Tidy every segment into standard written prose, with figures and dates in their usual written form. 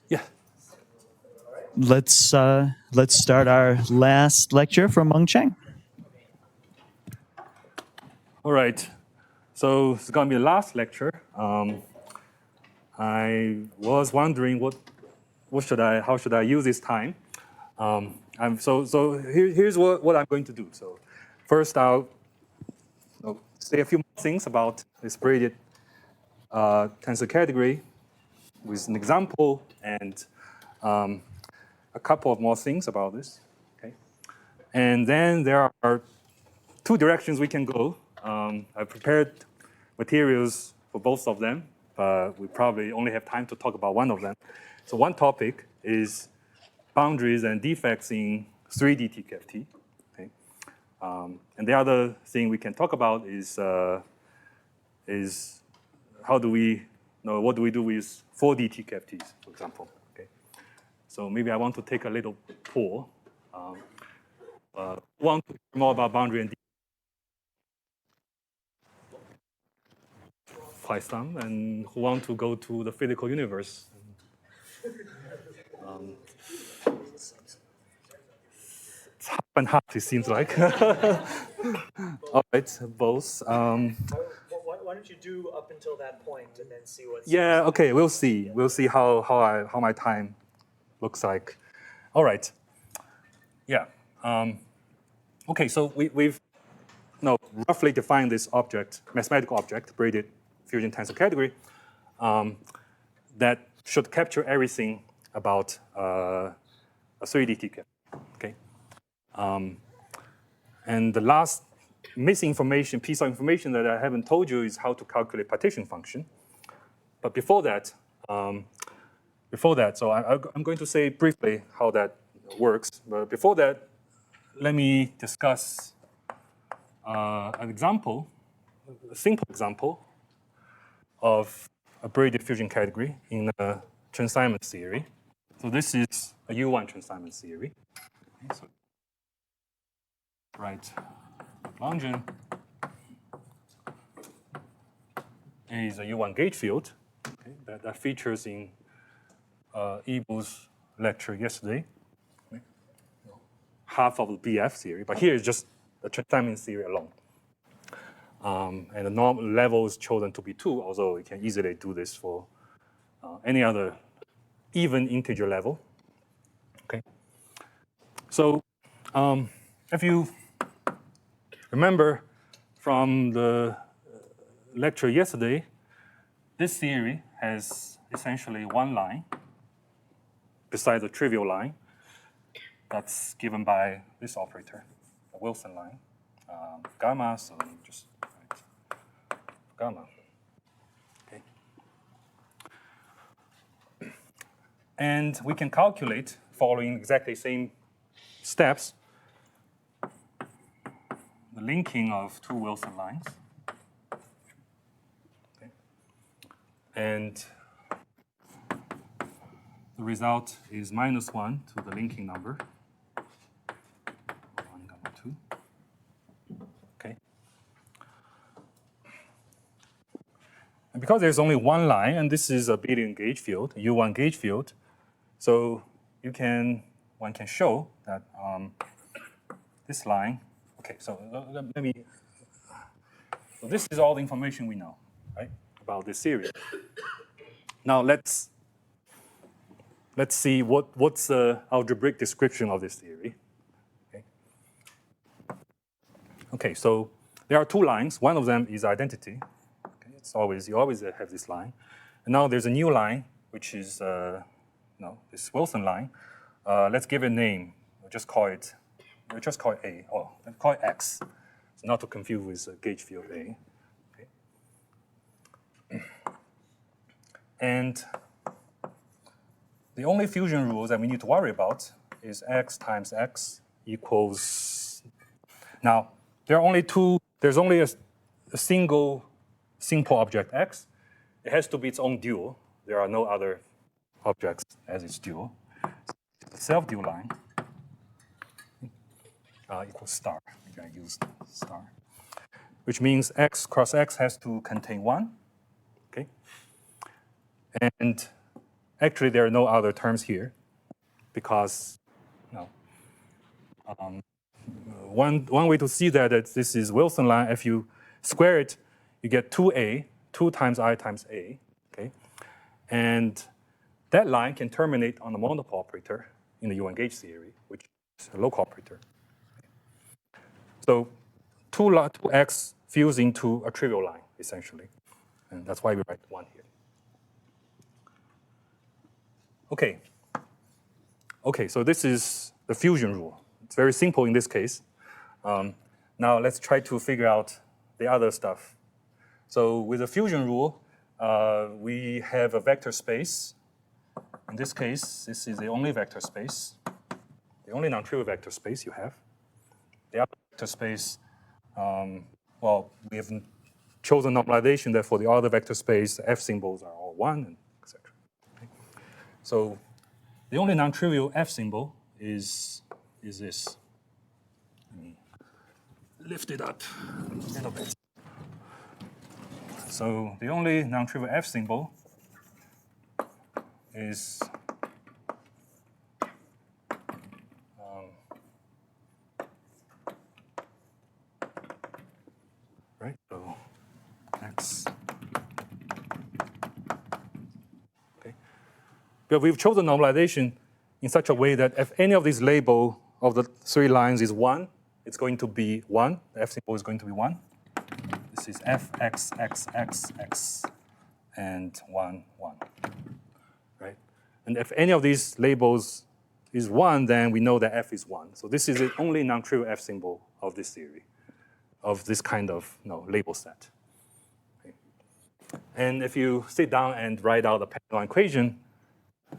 Yeah. Let's start our last lecture from Meng Cheng. All right. So it's going to be the last lecture. I was wondering how should I use this time? Here's what I'm going to do. So first I'll say a few more things about this braided tensor category with an example and a couple of more things about this. Okay. And then there are two directions we can go. I prepared materials for both of them, but we probably only have time to talk about one of them. So one topic is boundaries and defects in 3D TQFT. Okay? And the other thing we can talk about is what do we do with 4D TQFTs, for example. Okay? So maybe I want to take a little poll. Want to hear more about boundary and quite some, and who want to go to the physical universe. It's half and half, it seems like. All right, both. Why don't you do up until that point and then see what's... Yeah, okay, we'll see. We'll see how my time looks like. All right. Yeah. Okay, so we've roughly defined this object, mathematical object, braided fusion tensor category, that should capture everything about a 3D TQFT. Okay. And the last missing piece of information that I haven't told you is how to calculate partition function. But before that, so I'm going to say briefly how that works. But before that, let me discuss an example, a simple example of a braided fusion category in a Chern-Simons theory. So this is a U1 Chern-Simons theory. Okay, so right, Lagrangian is a U1 gauge field, okay, that features in Ibu's lecture yesterday. Okay. Half of the BF theory, but here is just the Chern-Simons theory alone. And the normal level is chosen to be 2, although we can easily do this for any other even integer level. Okay. So if you remember from the lecture yesterday, this theory has essentially one line besides the trivial line that's given by this operator, the Wilson line, gamma, so just write gamma. Okay. And we can calculate, following exactly the same steps, the linking of two Wilson lines. Okay. And the result is -1 to the linking number, 1, gamma 2. Okay. And because there's only one line, and this is a Billion gauge field, a U1 gauge field, so one can show that this line. Okay, so let me. So this is all the information we know, right, about this theory. Now let's see what's the algebraic description of this theory. Okay. Okay, so there are two lines. One of them is identity. Okay, you always have this line, and now there's a new line which is this Wilson line. Let's give it a name. We'll just call it A. Oh, let's call it X. So not to confuse with gauge field A. Okay. And the only fusion rules that we need to worry about is X times X equals. Now there's only a single simple object X, it has to be its own dual. There are no other objects as its dual. The self-dual line equals star. We can use star, which means x cross x has to contain 1. Okay, and actually there are no other terms here because one way to see that this is Wilson line. If you square it, you get 2a, 2 times I times a. Okay, and that line can terminate on the monopole operator in the Ewing gauge theory, which is a local operator. So 2x fuse into a trivial line, essentially. And that's why we write 1 here. Okay. Okay, so this is the fusion rule. It's very simple in this case. Now let's try to figure out the other stuff. So with the fusion rule, we have a vector space. In this case, this is the only vector space, the only non-trivial vector space you have. The other vector space, well, we have chosen normalization that for the other vector space, the F symbols are all 1, and etc. Okay. So the only non-trivial F symbol is this. Let me lift it up a little bit. So the only non-trivial F symbol is right. So X. Okay. But we've chosen normalization in such a way that if any of these label of the 3 lines is 1, it's going to be 1. The F symbol is going to be 1. This is F, X, X, X, X, and 1, 1. Right? And if any of these labels is 1, then we know that F is 1. So this is the only non-trivial F symbol of this theory, of this kind of label set. Okay. And if you sit down and write out the Pentagon equation,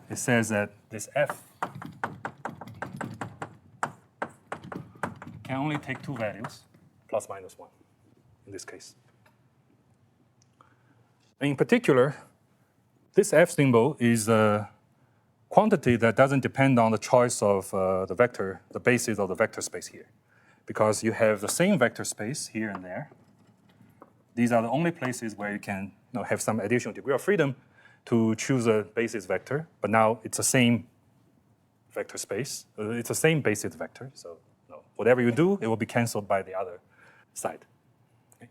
it says that this F can only take 2 values, plus minus 1, in this case. In particular, this F symbol is a quantity that doesn't depend on the choice of the vector, the basis of the vector space here. Because you have the same vector space here and there. These are the only places where you can have some additional degree of freedom to choose a basis vector, but now it's the same vector space. It's the same basis vector, so whatever you do, it will be canceled by the other side. Okay.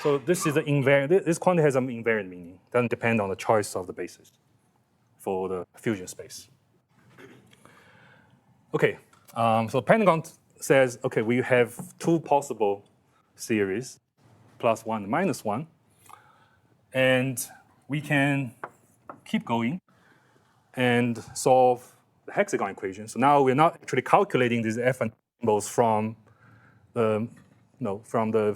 So this is the invariant. This quantity has an invariant meaning. It doesn't depend on the choice of the basis for the fusion space. Okay, so Pentagon says, okay, we have 2 possible series, plus 1 and minus 1, and we can keep going and solve the hexagon equation. So now we're not actually calculating these F and symbols from the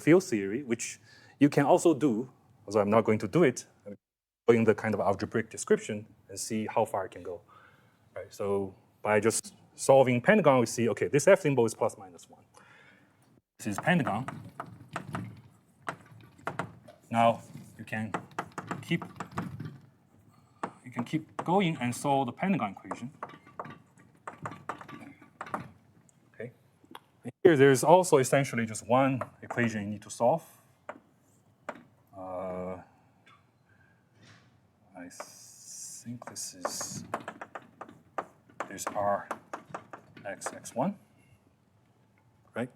field theory, which you can also do, although I'm not going to do it. I'm doing the kind of algebraic description and see how far it can go. Right, so by just solving Pentagon, we see, okay, this F symbol is plus minus 1. This is Pentagon. Now you can keep going and solve the Pentagon equation. Okay. And here there's also essentially just one equation you need to solve. I think this is R x x1, right?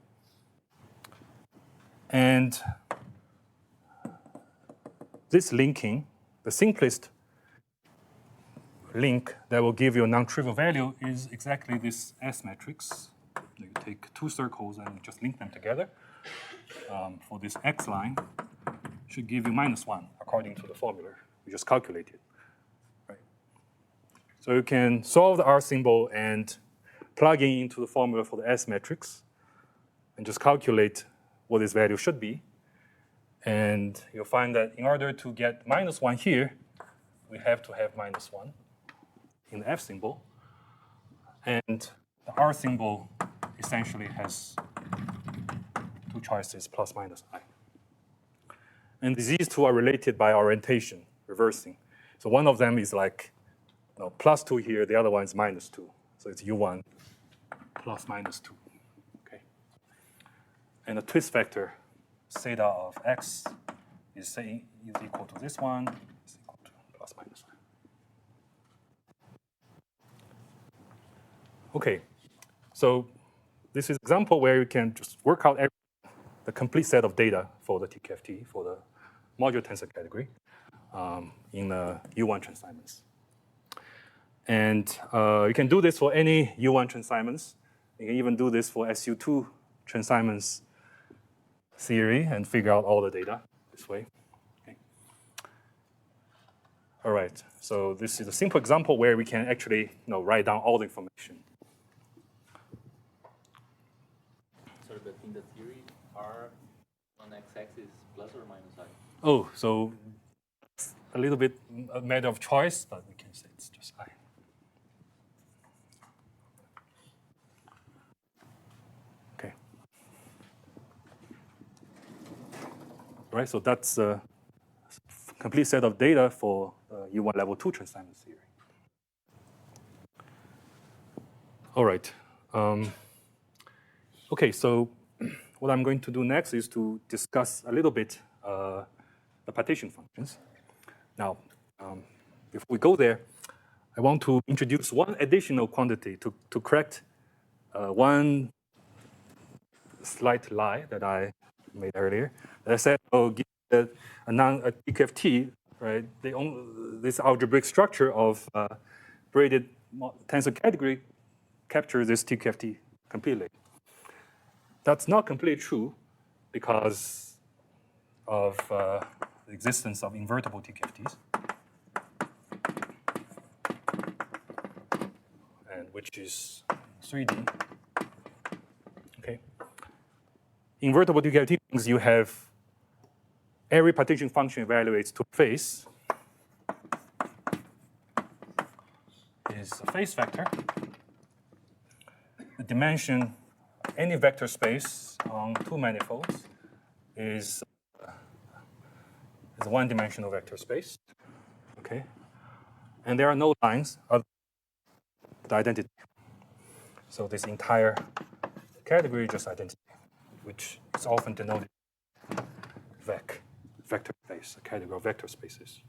And this linking, the simplest link that will give you a non-trivial value is exactly this S matrix. You take 2 circles and just link them together. For this X line, should give you minus 1 according to the formula we just calculated. Right? So you can solve the R symbol and plug in into the formula for the S matrix and just calculate what this value should be. And you'll find that in order to get minus 1 here, we have to have minus 1 in the F symbol. And the R symbol essentially has 2 choices, plus minus I. And these 2 are related by orientation. reversing. So one of them is like plus 2 here, the other one is minus 2. So it's U1 plus minus 2. Okay. And the twist vector theta of x is equal to this one, is equal to plus minus 1. Okay, so this is an example where you can just work out the complete set of data for the TQFT, for the modular tensor category in the U1 Chern-Simons. And you can do this for any U1 Chern-Simons. You can even do this for SU2 Chern-Simons theory and figure out all the data this way. Okay. All right, so this is a simple example where we can actually write down all the information. So but in the theory, R on x-axis plus or minus I? Oh, so it's a little bit a matter of choice, but we can say it's just I. Okay. Right, so that's a complete set of data for U1 level 2 Chern-Simons theory. All right. Okay, so what I'm going to do next is to discuss a little bit the partition functions. Now, before we go there, I want to introduce one additional quantity to correct one slight lie that I made earlier. I said, oh, give a TQFT, right? This algebraic structure of braided tensor category captures this TQFT completely. That's not completely true because of the existence of invertible TQFTs, and which is 3D. Okay. Invertible TQFT means you have every partition function evaluates to face is a phase vector. The dimension any vector space on two manifolds is a one-dimensional vector space. Okay, and there are no lines of the identity. So this entire category is just identity, which is often denoted vector space, a category of vector spaces.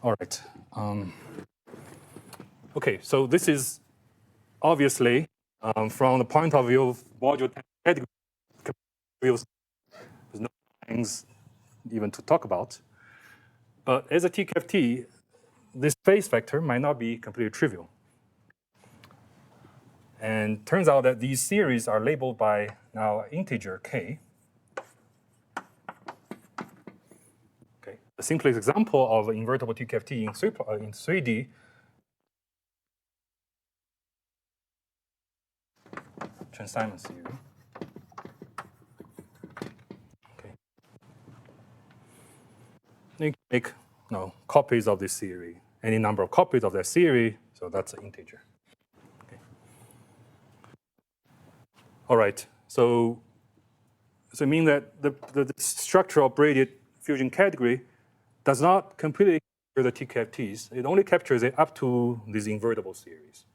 All right. Okay, so this is obviously from the point of view of modular category, there's no things even to talk about. But as a TQFT, this phase vector might not be completely trivial. And turns out that these series are labeled by now integer k. Okay, the simplest example of an invertible TQFT in 3D Chern-Simons theory. Okay, you can make copies of this theory, any number of copies of that theory, so that's an integer. All right, so it means that the structure of braided fusion category does not completely capture the TQFTs. It only captures it up to these invertible series.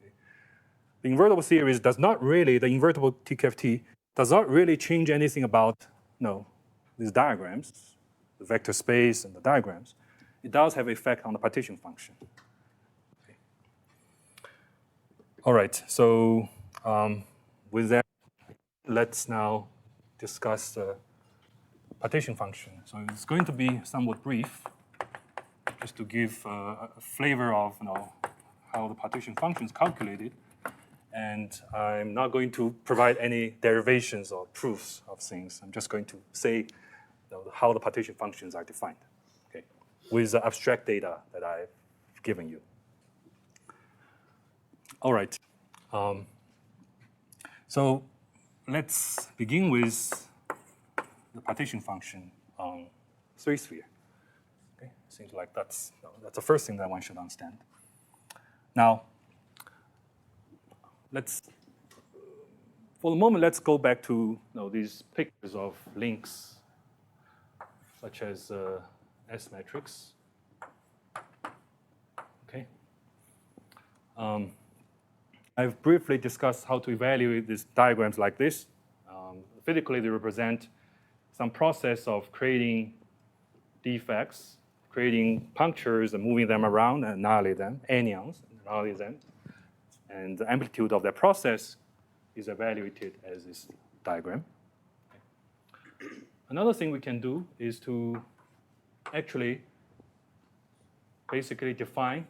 Okay. The invertible series does not really, the invertible TQFT does not really change anything about these diagrams, the vector space and the diagrams. It does have effect on the partition function. Okay. All right, so with that, let's now discuss the partition function. So it's going to be somewhat brief, just to give a flavor of how the partition function is calculated. And I'm not going to provide any derivations or proofs of things. I'm just going to say how the partition functions are defined, okay, with the abstract data that I've given you. All right. So let's begin with the partition function on 3-sphere. Okay, seems like that's the first thing that one should understand. Now, for the moment, let's go back to these pictures of links, such as S matrix. Okay. I've briefly discussed how to evaluate these diagrams like this. Physically, they represent some process of creating defects, creating punctures and moving them around and annihilate them, anions, annihilate them. And the amplitude of that process is evaluated as this diagram. Another thing we can do is to actually basically define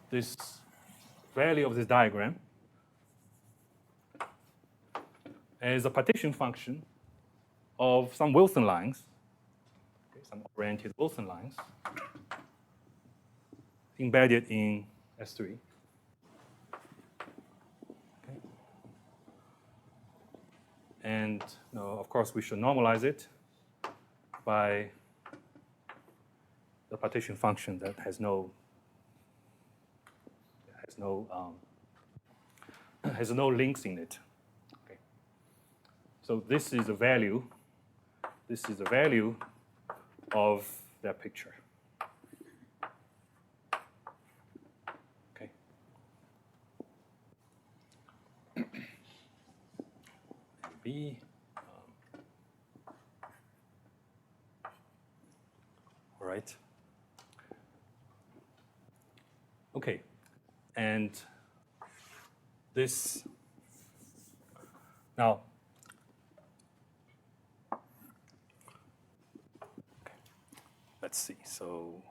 this value of this diagram as a partition function of some Wilson lines, okay, some oriented Wilson lines embedded in S3. Okay. And of course, we should normalize it by the partition function that has no links in it. Okay. So this is the value. This is the value of that picture. Okay. B. All right. Okay, and this now. Okay. Let's see. So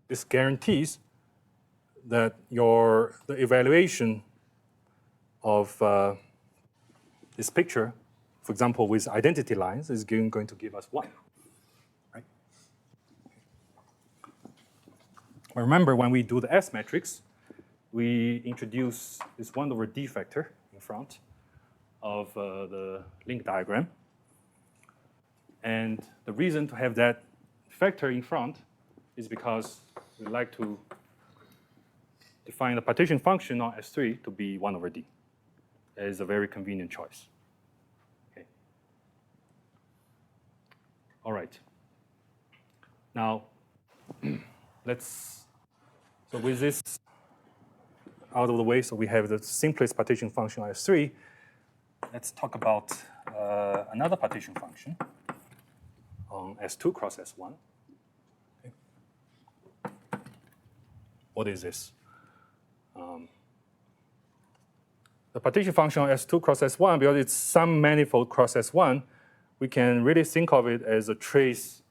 this guarantees that the evaluation of this picture, for example, with identity lines, is going to give us 1. Right? Remember, when we do the S matrix, we introduce this 1/d factor in front of the link diagram. And the reason to have that factor in front is because we like to define the partition function on S3 to be 1/d. That is a very convenient choice. Okay. All right. Now, so with this out of the way, so we have the simplest partition function on S3. Let's talk about another partition function on S2 cross S1. Okay. What is this? The partition function on S2 cross S1, because it's some manifold cross S1, we can really think of it as a trace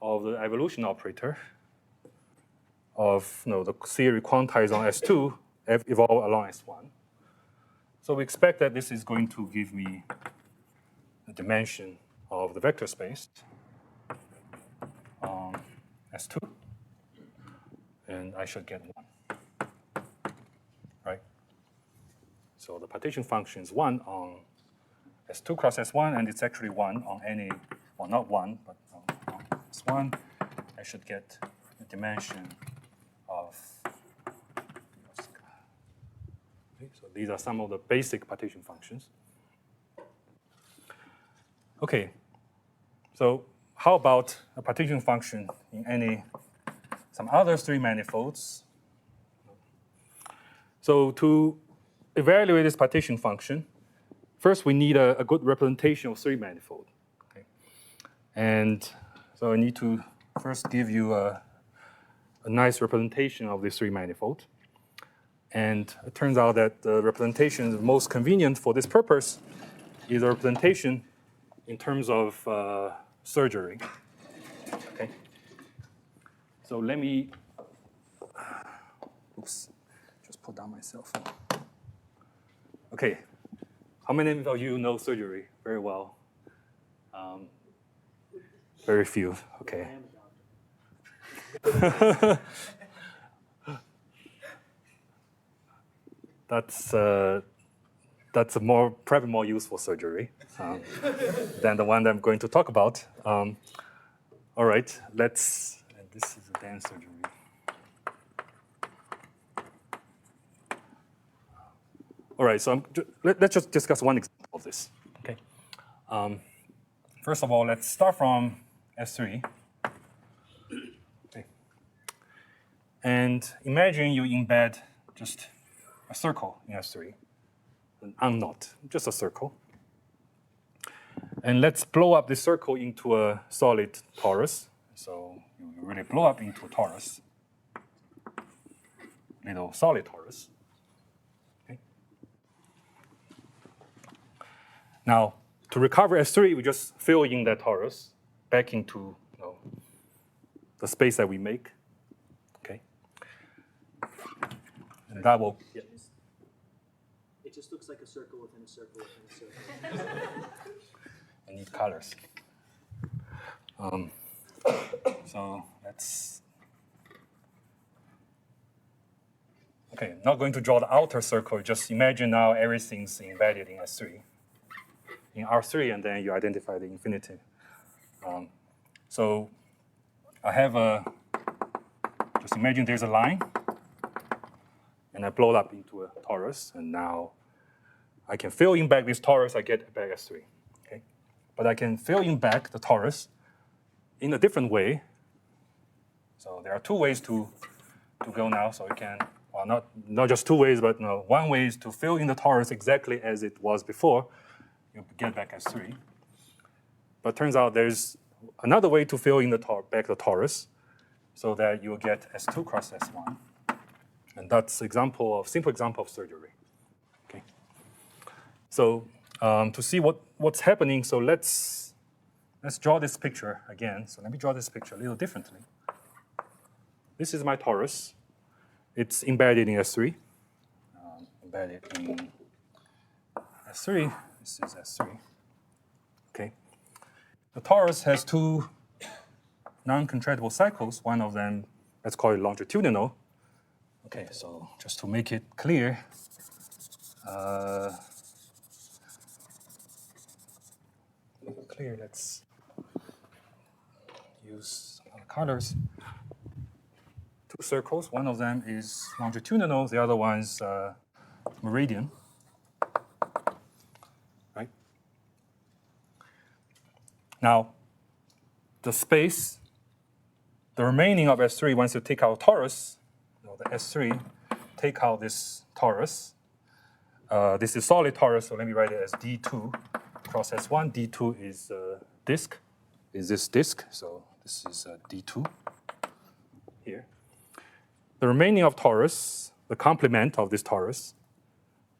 of the evolution operator of the theory quantized on S2 evolve along S1. So we expect that this is going to give me the dimension of the vector space on S2, and I should get 1. Right? So the partition function is 1 on S2 cross S1, and it's actually 1 on any, well, not 1, but on S1. I should get the dimension of. Okay, so these are some of the basic partition functions. Okay, so how about a partition function in some other 3 manifolds? So to evaluate this partition function, first we need a good representation of 3 manifold. Okay? And so I need to first give you a nice representation of this 3 manifold. And it turns out that the representation most convenient for this purpose is a representation in terms of surgery. Okay. So let me, oops, just put down my cell phone. Okay, how many of you know surgery very well? Very few. Okay. That's probably more useful surgery than the one that I'm going to talk about. All right, and this is advanced surgery. All right, so let's just discuss one example of this. Okay. First of all, let's start from S3. And imagine you embed just a circle in S3, an unknot, just a circle. And let's blow up this circle into a solid torus. So you really blow up into a torus, little solid torus. Okay. Now, to recover S3, we just fill in that torus back into the space that we make. Okay. And that will. Yeah. It just looks like a circle within a circle within a circle. I need colors. So let's. Okay, not going to draw the outer circle. Just imagine now everything's embedded in S3, in R3, and then you identify the infinitive. So I have a. Just imagine there's a line, and I blow it up into a torus, and now I can fill in back this torus. I get back S3. Okay, but I can fill in back the torus in a different way. So there are two ways to go now. So you can, well, not just two ways, but one way is to fill in the torus exactly as it was before. You get back S3. But turns out there's another way to fill in back the torus, so that you'll get S2 cross S1. And that's simple example of surgery. Okay. So to see what's happening, so let's draw this picture again. So let me draw this picture a little differently. This is my torus. It's embedded in S3. Embedded in S3. This is S3. Okay. The torus has two non-contractible cycles. One of them, let's call it longitudinal. Okay, so just to make it clear, let's use colors. Two circles. One of them is longitudinal. The other one's meridian. Right. Now, the space, the remaining of S3, once you take out torus, the S3, take out this torus. This is solid torus, so let me write it as D2 cross S1. D2 is disk, is this disk, so this is D2 here. The remaining of torus, the complement of this torus,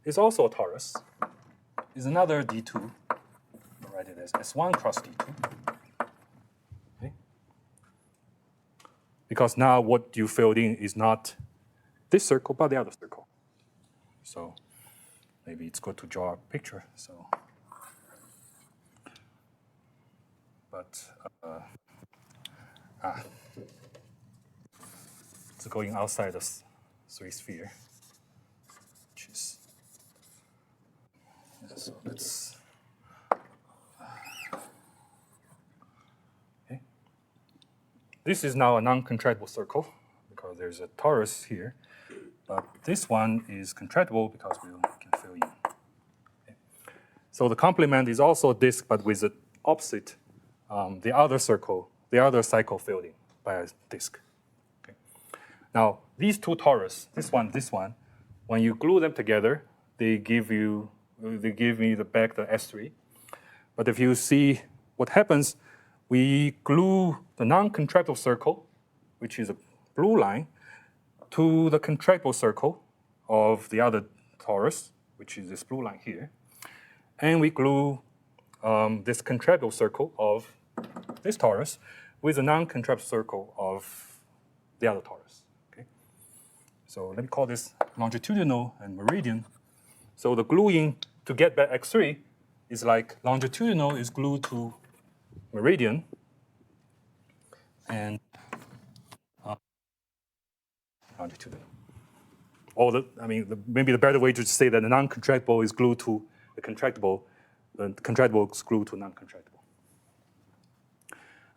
is also a torus, is another D2. I'll write it as S1 cross D2. Okay. Because now what you filled in is not this circle, but the other circle. So maybe it's good to draw a picture. So, but it's going outside the 3 sphere, which is so let's. Okay. This is now a non-contractible circle because there's a torus here. But this one is contractible because we can fill in. Okay. So the complement is also a disk, but with the opposite, the other cycle filled in by a disk. Okay. Now, these two torus, this one, when you glue them together, they give me back the S3. But if you see what happens, we glue the non-contractible circle, which is a blue line, to the contractible circle of the other torus, which is this blue line here. And we glue this contractible circle of this torus with the non-contractible circle of the other torus. Okay? So let me call this longitudinal and meridian. So the gluing to get back X3 is like longitudinal is glued to meridian, and longitudinal. Or maybe the better way to say that the non-contractible is glued to the contractible is glued to non-contractible.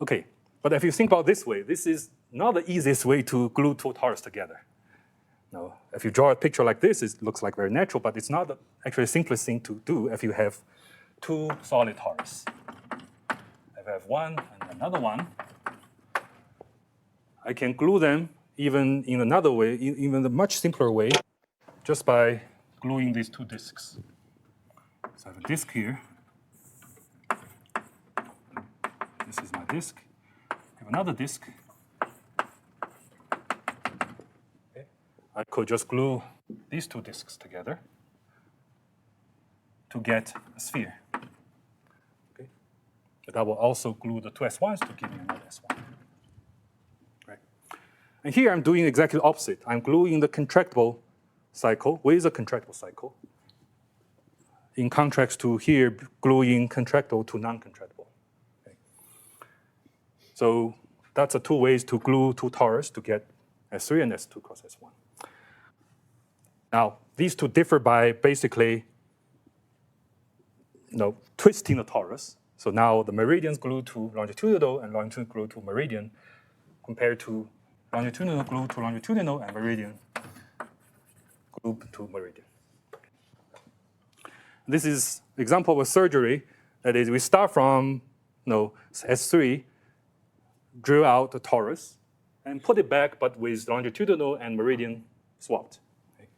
Okay, but if you think about it this way, this is not the easiest way to glue two torus together. Now, if you draw a picture like this, it looks like very natural, but it's not actually the simplest thing to do if you have two solid torus. If I have one and another one, I can glue them even in another way, even a much simpler way, just by gluing these two disks. So I have a disk here. This is my disk. I have another disk. Okay. I could just glue these two disks together to get a sphere. Okay. But I will also glue the two S1s to give me another S1. Right. And here I'm doing exactly the opposite. I'm gluing the contractible cycle with a contractible cycle, in contrast to here gluing contractile to non-contractible. Okay. So that's the two ways to glue two torus to get S3 and S2 cross S1. Now, these two differ by basically twisting the torus. So now the meridians glue to longitudinal and longitudinal glue to meridian compared to longitudinal glue to longitudinal and meridian glue to meridian. This is an example of a surgery. That is, we start from S3, drill out the torus, and put it back, but with longitudinal and meridian swapped, okay?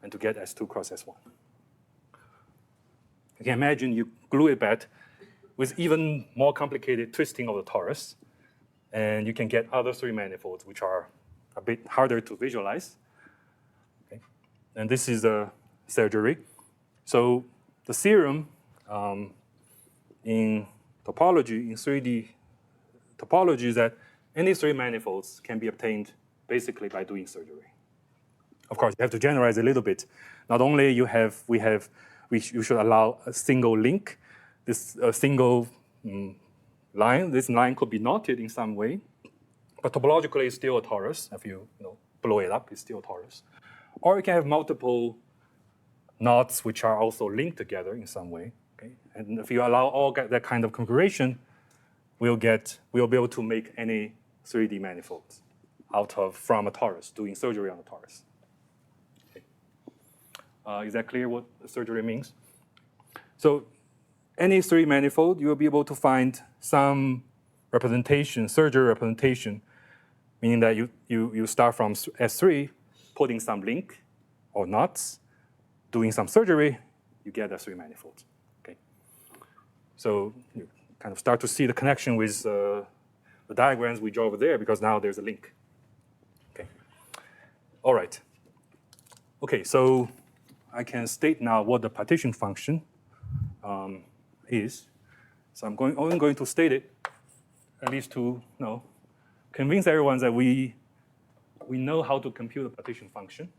And to get S2 cross S1. You can imagine you glue it back with even more complicated twisting of the torus, and you can get other three manifolds, which are a bit harder to visualize. Okay? And this is a surgery. So the theorem in topology, in 3D topology, is that any three manifolds can be obtained basically by doing surgery. Of course, you have to generalize a little bit. Not only you should allow a single link, this single line. This line could be knotted in some way, but topologically it's still a torus. If you blow it up, it's still a torus. Or you can have multiple knots which are also linked together in some way. Okay? And if you allow all that kind of configuration, we'll be able to make any 3D manifolds from a torus, doing surgery on a torus. Okay. Is that clear what surgery means? So any 3D manifold, you will be able to find some representation, surgery representation, meaning that you start from S3, putting some link or knots, doing some surgery, you get a 3 manifold. Okay. So you kind of start to see the connection with the diagrams we draw over there, because now there's a link. Okay. All right. Okay, so I can state now what the partition function is. So I'm only going to state it, at least to convince everyone that we know how to compute the partition function.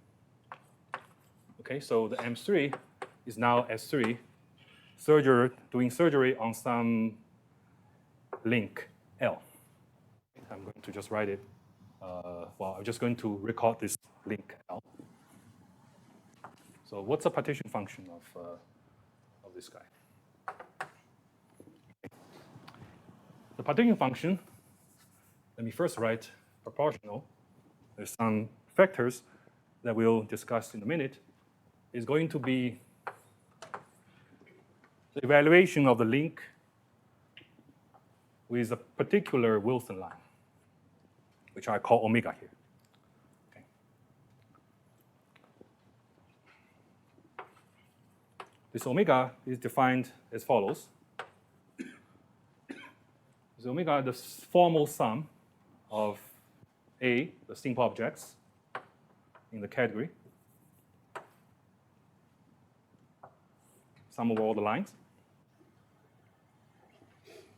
Okay, so the M3 is now S3, doing surgery on some link L. I'm going to just write it. I'm just going to record this link L. So what's the partition function of this guy? The partition function, let me first write proportional. There's some factors that we'll discuss in a minute. Is going to be the evaluation of the link with a particular Wilson line, which I call omega here. Okay. This omega is defined as follows. Is omega the formal sum of A, the simple objects in the category, sum of all the lines,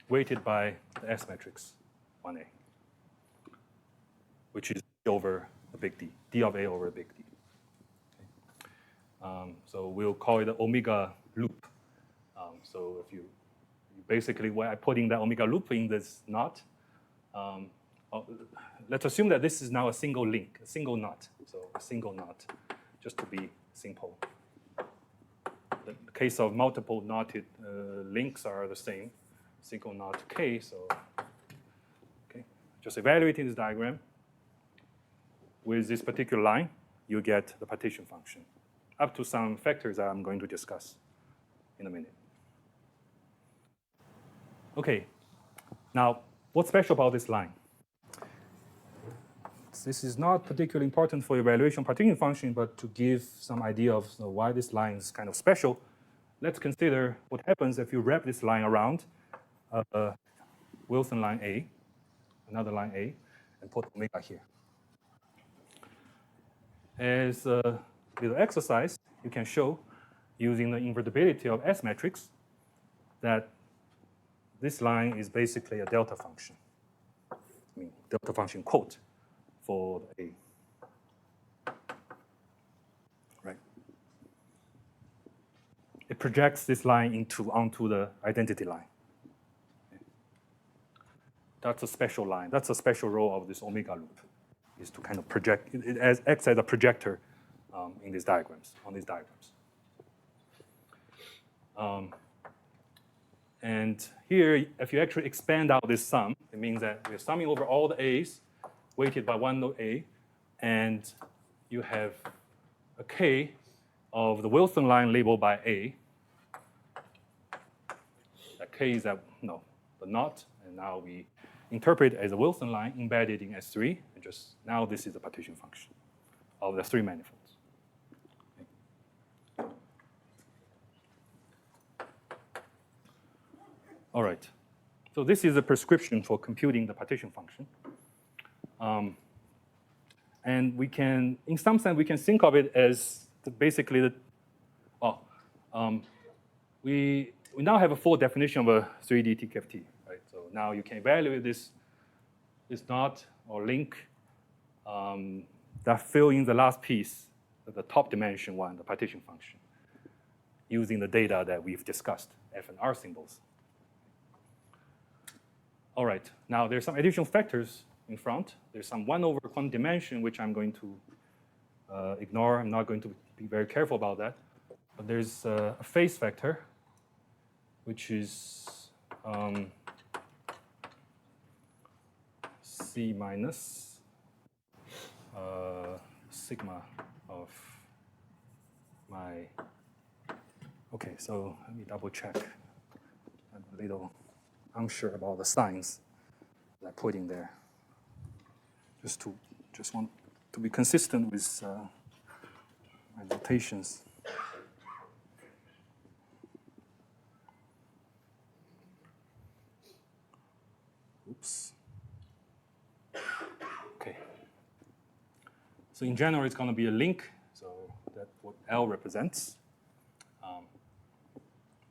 weighted by the S matrix 1A, which is over a big D, D of A over a big D. Okay. So we'll call it the omega loop. So if you basically, when I put in that omega loop in this knot, let's assume that this is now a single link, a single knot. So a single knot, just to be simple. The case of multiple knotted links are the same, single knot K. So, okay, just evaluating this diagram with this particular line, you get the partition function, up to some factors that I'm going to discuss in a minute. Okay, now what's special about this line? This is not particularly important for evaluation partition function, but to give some idea of why this line is kind of special, let's consider what happens if you wrap this line around Wilson line A, another line A, and put omega here. As a little exercise, you can show, using the invertibility of S matrix, that this line is basically a delta function. I mean, delta function quote for A. Right? It projects this line onto the identity line. That's a special line. That's a special role of this omega loop, is to kind of project. It acts as a projector in these diagrams, on these diagrams. And here, if you actually expand out this sum, it means that we're summing over all the A's weighted by one node A, and you have a K of the Wilson line labeled by A. That K is the knot, and now we interpret it as a Wilson line embedded in S3, and just now this is the partition function of the three manifolds. All right, so this is a prescription for computing the partition function. And we can, in some sense, we can think of it as basically we now have a full definition of a 3D TQFT, right? So now you can evaluate this knot or link that fill in the last piece of the top dimension one, the partition function, using the data that we've discussed, F and R symbols. All right, now there's some additional factors in front. There's some 1 over quantum dimension, which I'm going to ignore. I'm not going to be very careful about that. But there's a phase factor, which is C minus sigma of my, okay, so let me double check. I'm a little unsure about the signs that I put in there. Just want to be consistent with my notations. Oops. Okay. So in general, it's going to be a link. So that's what L represents.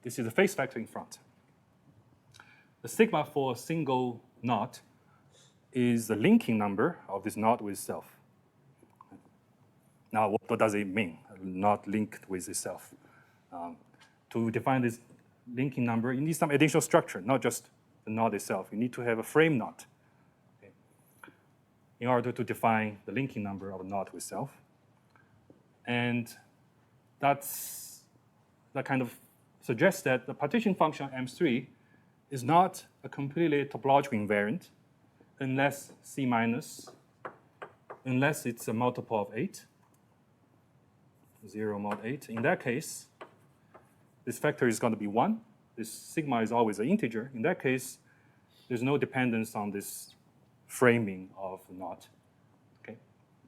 This is the phase factor in front. The sigma for a single knot is the linking number of this knot with itself. Now, what does it mean, knot linked with itself? To define this linking number, you need some additional structure, not just the knot itself. You need to have a frame knot, okay, in order to define the linking number of a knot with itself. And that kind of suggests that the partition function M3 is not a completely topological invariant unless C minus, unless it's a multiple of 8, 0 mod 8. In that case, this factor is going to be 1. This sigma is always an integer. In that case, there's no dependence on this framing of the knot. Okay?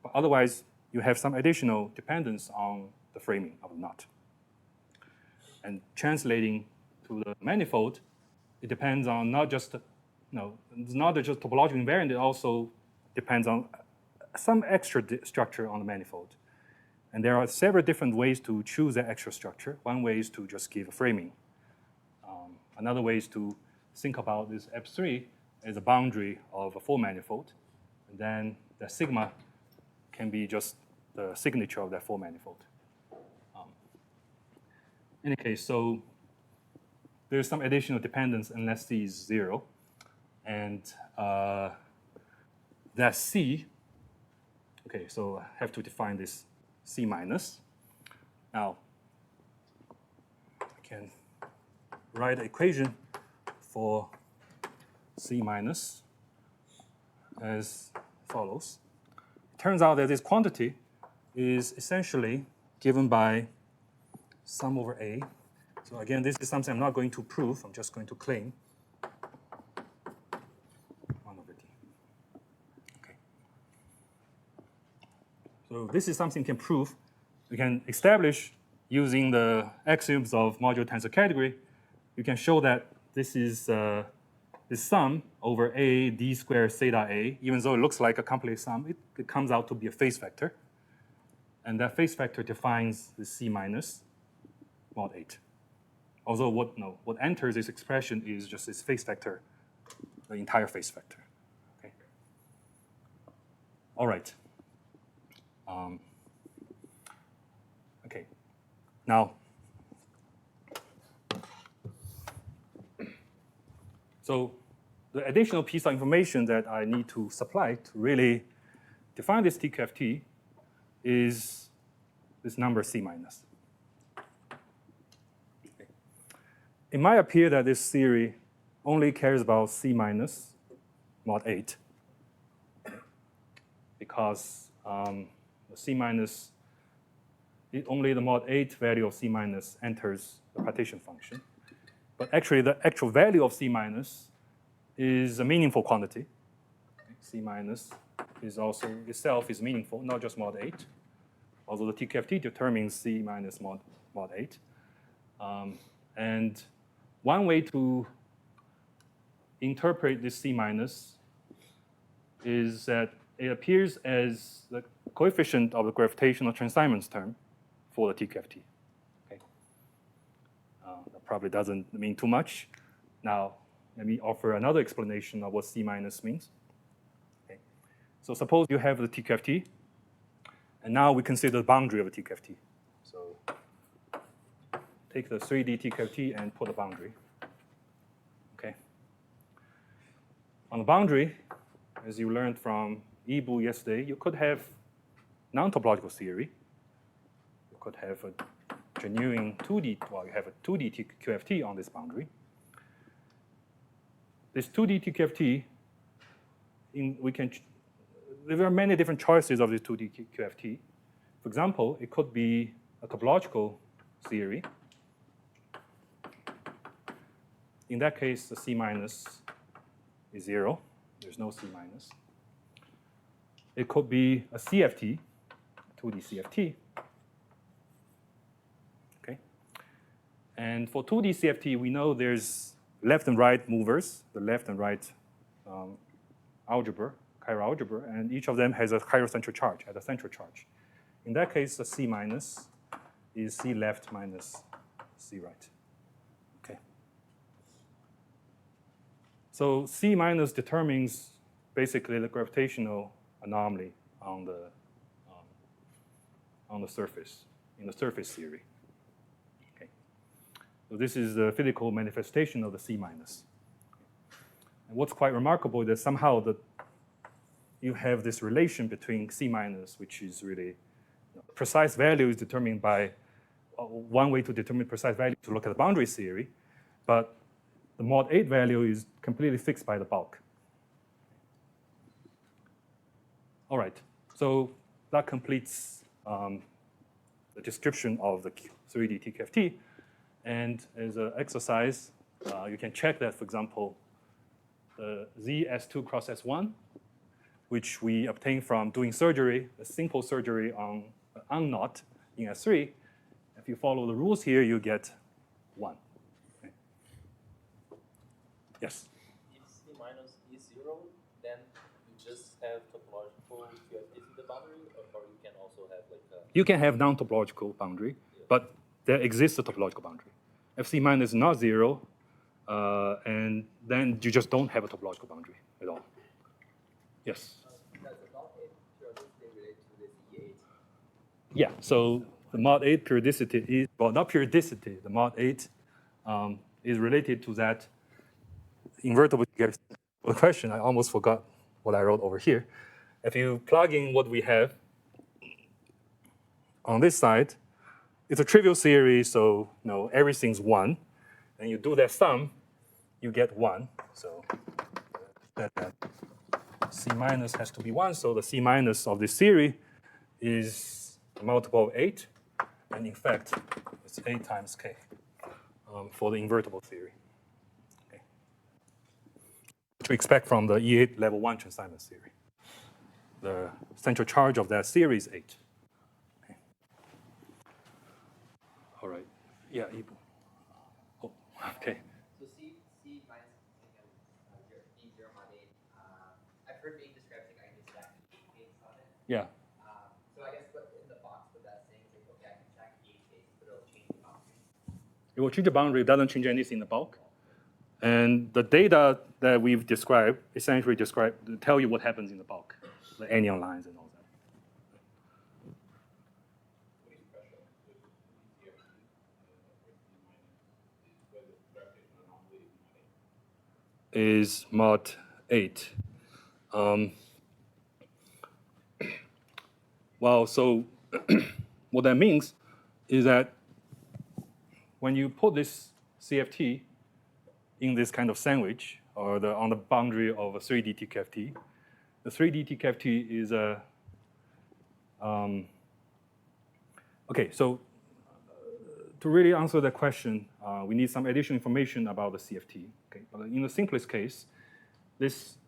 But otherwise, you have some additional dependence on the framing of the knot. And translating to the manifold, it depends on not just, it's not just topological invariant, it also depends on some extra structure on the manifold. And there are several different ways to choose that extra structure. One way is to just give a framing. Another way is to think about this F3 as a boundary of a full manifold. And then the sigma can be just the signature of that full manifold. In any case, so there's some additional dependence unless C is 0. And that C, okay, so I have to define this C minus. Now, I can write an equation for C minus as follows. It turns out that this quantity is essentially given by sum over A. So again, this is something I'm not going to prove. I'm just going to claim 1 over D. Okay. So this is something you can prove. You can establish using the axioms of modular tensor category. You can show that this is this sum over a d squared theta a. Even though it looks like a complex sum, it comes out to be a phase vector. And that phase vector defines the C minus mod 8. Although what enters this expression is just this phase vector, the entire phase vector. Okay. All right. Okay. Now, so the additional piece of information that I need to supply to really define this TQFT is this number C minus. Okay. It might appear that this theory only cares about C minus mod 8 because the C minus, only the mod 8 value of C minus enters the partition function. But actually, the actual value of C minus is a meaningful quantity. C minus is also itself is meaningful, not just mod 8. Although the TQFT determines C minus mod 8. And one way to interpret this C minus is that it appears as the coefficient of the gravitational transassignments term for the TQFT. Okay. That probably doesn't mean too much. Now, let me offer another explanation of what C minus means. Okay. So suppose you have the TQFT, and now we consider the boundary of the TQFT. So take the 3D TQFT and put a boundary. Okay. On the boundary, as you learned from Ibu yesterday, you could have non-topological theory. You could have a genuine 2D, well, you have a 2D TQFT on this boundary. This 2D TQFT, there are many different choices of this 2D TQFT. For example, it could be a topological theory. In that case, the C minus is 0. There's no C minus. It could be a CFT, 2D CFT. Okay. And for 2D CFT, we know there's left and right movers, the left and right algebra, chiral algebra, and each of them has a chiral-central charge, at a central charge. In that case, the C minus is C left minus C right. Okay. So C minus determines basically the gravitational anomaly on the surface, in the surface theory. Okay. So this is the physical manifestation of the C minus. And what's quite remarkable is that somehow you have this relation between C minus, which is really precise value is determined by one way to determine precise value to look at the boundary theory, but the mod 8 value is completely fixed by the bulk. All right, so that completes the description of the 3D TQFT. And as an exercise, you can check that, for example, the ZS2 cross S1, which we obtained from doing surgery, a simple surgery on an unknot in S3. If you follow the rules here, you get 1. Okay. Yes? If C minus is 0, then you just have topological QFTs in the boundary, or you can also have like a... You can have non-topological boundary, but there exists a topological boundary. If C minus is not 0, and then you just don't have a topological boundary at all. Yes? Does the mod 8 periodicity relate to this E8? Yeah, so the mod 8 periodicity is, well, not periodicity, the mod 8 is related to that invertible question. I almost forgot what I wrote over here. If you plug in what we have on this side, it's a trivial series, so everything's 1. And you do that sum, you get 1. So that C minus has to be 1. So the C minus of this theory is a multiple of 8. And in fact, it's 8 times k for the invertible theory. Okay. What to expect from the E8 level 1 transassignment theory. the central charge of that series 8. Okay. All right. Yeah, Ibu. Oh, okay. So C minus B 0 mod 8. I've heard Meng describe like I can stack 8 gates on it. Yeah. So I guess what in the box what that's saying is like, okay, I can stack 8 gates, but it'll change the boundary. It will change the boundary. It doesn't change anything in the bulk. And the data that we've described essentially tell you what happens in the bulk, the anion lines and all that. Is mod 8. Well, so what that means is that when you put this CFT in this kind of sandwich, or on the boundary of a 3D TQFT, the 3D TQFT is a okay. So to really answer that question, we need some additional information about the CFT. Okay, but in the simplest case, this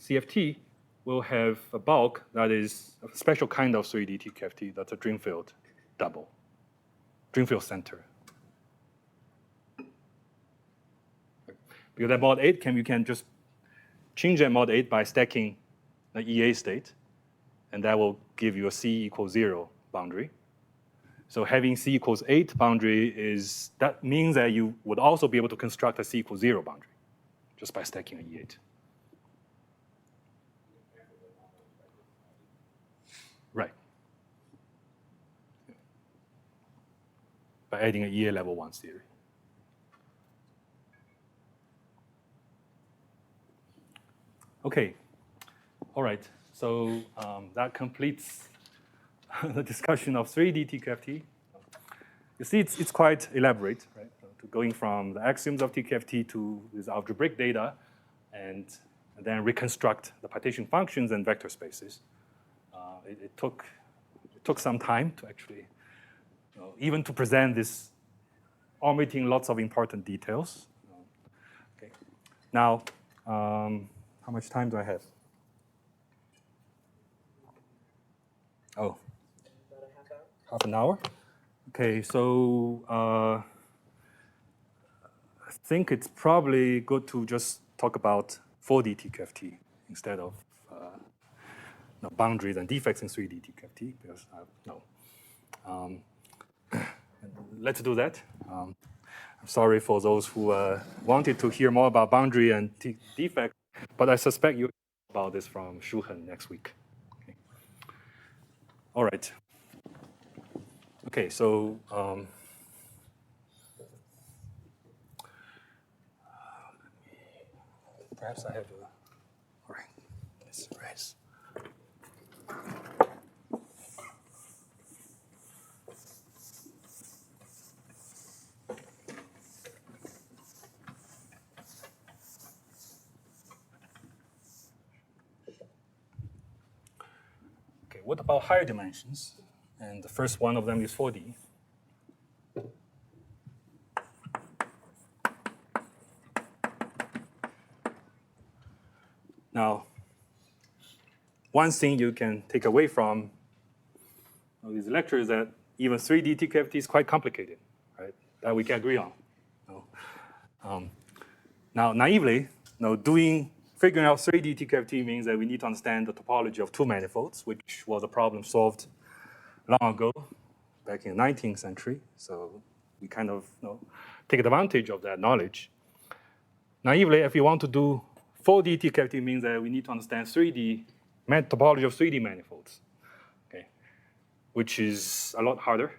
CFT will have a bulk that is a special kind of 3D TQFT. That's a dream field double, dream field center. Because that mod 8 you can just change that mod 8 by stacking the EA state, and that will give you a C equals 0 boundary. So having C equals 8 boundary that means that you would also be able to construct a C equals 0 boundary just by stacking a E8. Right. By adding an EA level 1 theory. Okay. All right. So that completes the discussion of 3D TQFT. You see, it's quite elaborate, right? To going from the axioms of TQFT to this algebraic data, and then reconstruct the partition functions and vector spaces. It took some time to actually, even to present this, omitting lots of important details. Okay. Now, how much time do I have? Oh. About a half hour. Half an hour? Okay, so I think it's probably good to just talk about 4D TQFT instead of boundaries and defects in 3D TQFT, because let's do that. I'm sorry for those who wanted to hear more about boundary and defect, but I suspect you'll hear about this from Shuhen next week. Okay. All right. Okay, so perhaps I have a, all right, let's erase. Okay, what about higher dimensions? And the first one of them is 4D. Now, one thing you can take away from these lectures is that even 3D TQFT is quite complicated, right? That we can agree on. Now, naively, figuring out 3D TQFT means that we need to understand the topology of two manifolds, which was a problem solved long ago, back in the 19th century. So we kind of take advantage of that knowledge. Naively, if you want to do 4D TQFT, means that we need to understand topology of 3D manifolds, okay, which is a lot harder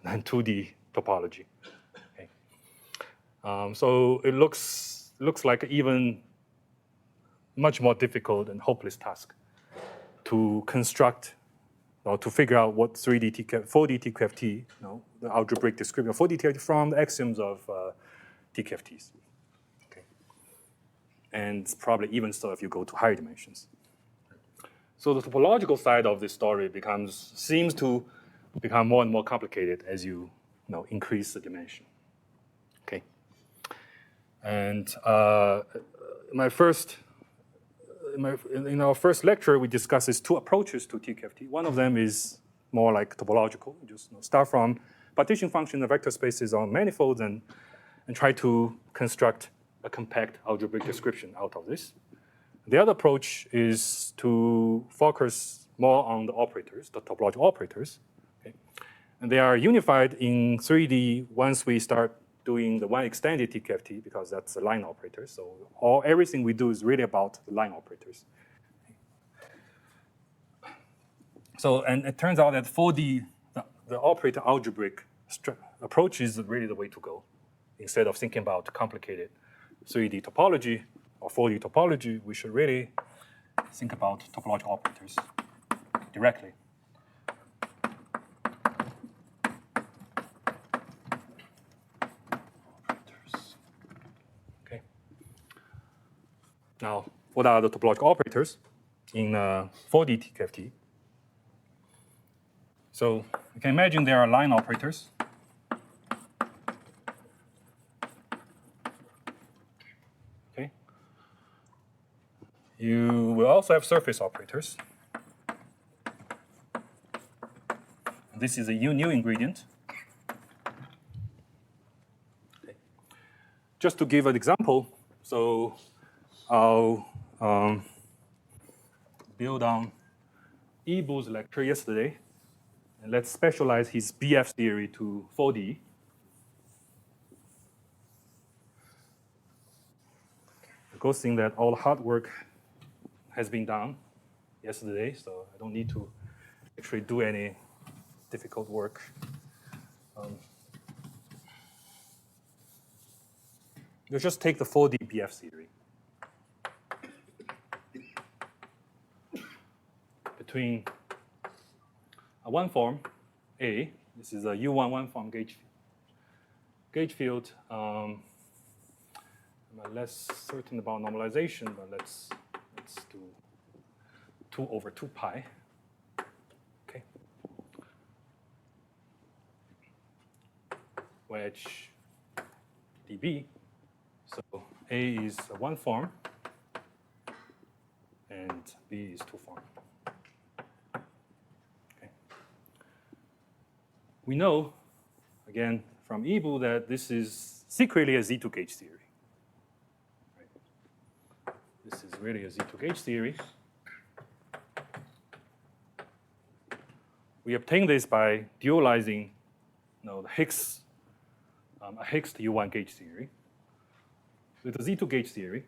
than 2D topology. Okay. So it looks like even much more difficult and hopeless task to construct or to figure out what 4D TQFT, the algebraic description of 4D TQFT from the axioms of TQFTs. Okay. And probably even so if you go to higher dimensions. So the topological side of this story seems to become more and more complicated as you increase the dimension. Okay. And my first in our first lecture, we discussed these two approaches to TQFT. One of them is more like topological. You just start from partition function of vector spaces on manifolds and try to construct a compact algebraic description out of this. The other approach is to focus more on the operators, the topological operators. Okay? And they are unified in 3D once we start doing the one extended TQFT, because that's a line operator. So everything we do is really about the line operators. So, and it turns out that 4D, the operator algebraic approach is really the way to go. Instead of thinking about complicated 3D topology or 4D topology, we should really think about topological operators directly. Okay. Now, what are the topological operators in 4D TQFT? So you can imagine there are line operators. Okay. You will also have surface operators. This is a new ingredient. Okay. Just to give an example, so I'll build on Ibu's lecture yesterday. And let's specialize his BF theory to 4D. The good thing that all the hard work has been done yesterday, so I don't need to actually do any difficult work. You just take the 4D BF theory. Between one form, A, this is a U1 one-form gauge field. Gauge field, I'm less certain about normalization, but let's do 2 over 2 pi. Okay. Wedge dB. So A is one form, and B is 2 form. We know, again, from Ibu that this is secretly a Z2 gauge theory. Right? This is really a Z2 gauge theory. We obtain this by dualizing the Higgs, a Higgs to U1 gauge theory with a Z2 gauge theory.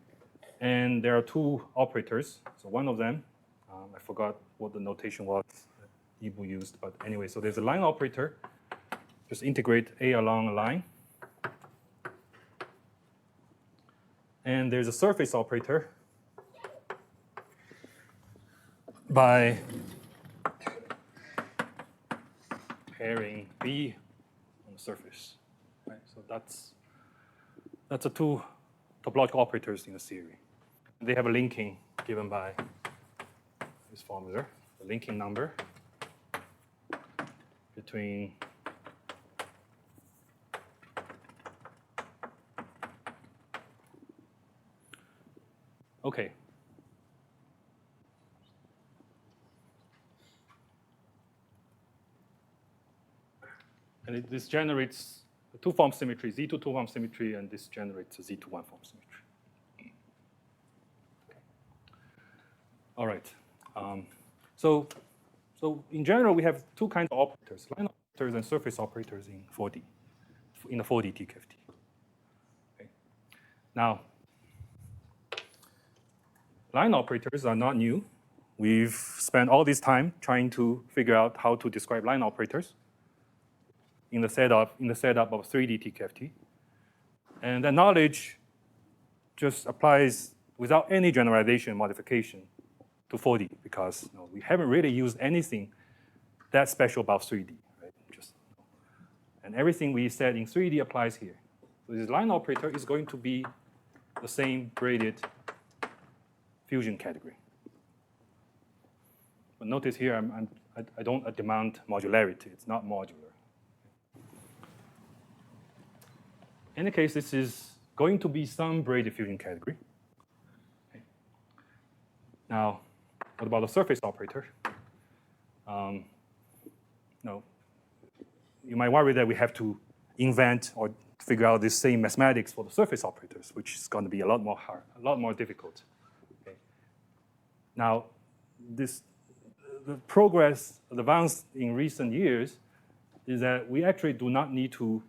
And there are two operators. So one of them, I forgot what the notation was Ibu used, but anyway, so there's a line operator. Just integrate A along a line. And there's a surface operator by pairing B on the surface. Right? So that's the two topological operators in the theory. They have a linking given by this formula, the linking number between okay. And this generates a two-form symmetry, Z2 two-form symmetry, and this generates a Z2 one-form symmetry. Okay. All right. So in general, we have two kinds of operators, line operators and surface operators in 4D, in the 4D TQFT. Okay. Now, line operators are not new. We've spent all this time trying to figure out how to describe line operators in the setup of 3D TQFT. And that knowledge just applies without any generalization modification to 4D, because we haven't really used anything that special about 3D. Right? And everything we said in 3D applies here. So this line operator is going to be the same graded fusion category. But notice here, I don't demand modularity. It's not modular. In any case, this is going to be some braided fusion category. Okay. Now, what about the surface operator? No, you might worry that we have to invent or figure out the same mathematics for the surface operators, which is going to be a lot more hard, a lot more difficult. Okay. Now, the progress, the advance in recent years is that we actually do not need to,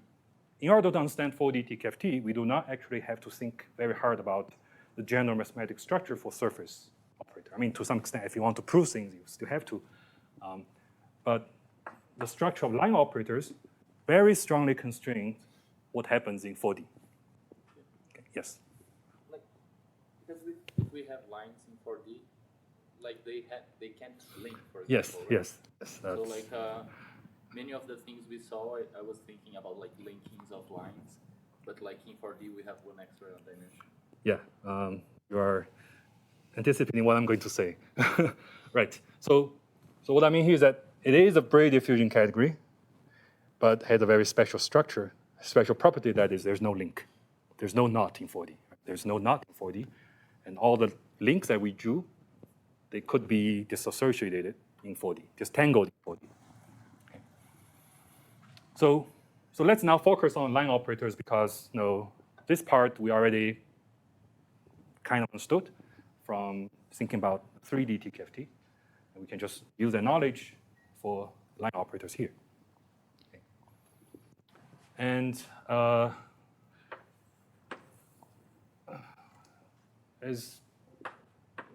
in order to understand 4D TQFT, we do not actually have to think very hard about the general mathematic structure for surface operator. I mean, to some extent, if you want to prove things, you still have to. But the structure of line operators very strongly constrains what happens in 4D. Okay. Yes? Like, because if we have lines in 4D, like they can't link, for example. Yes, right? yes. So like many of the things we saw, I was thinking about like linkings of lines, but like in 4D we have one extra dimension. Yeah, you are anticipating what I'm going to say. Right. So what I mean here is that it is a Bragg diffusion category, but has a very special structure, special property that is there's no link. There's no knot in 4D. There's no knot in 4D. And all the links that we drew, they could be disassociated in 4D, disentangled in 4D. Okay. So let's now focus on line operators because this part we already kind of understood from thinking about 3D TQFT. And we can just use that knowledge for line operators here. Okay. And as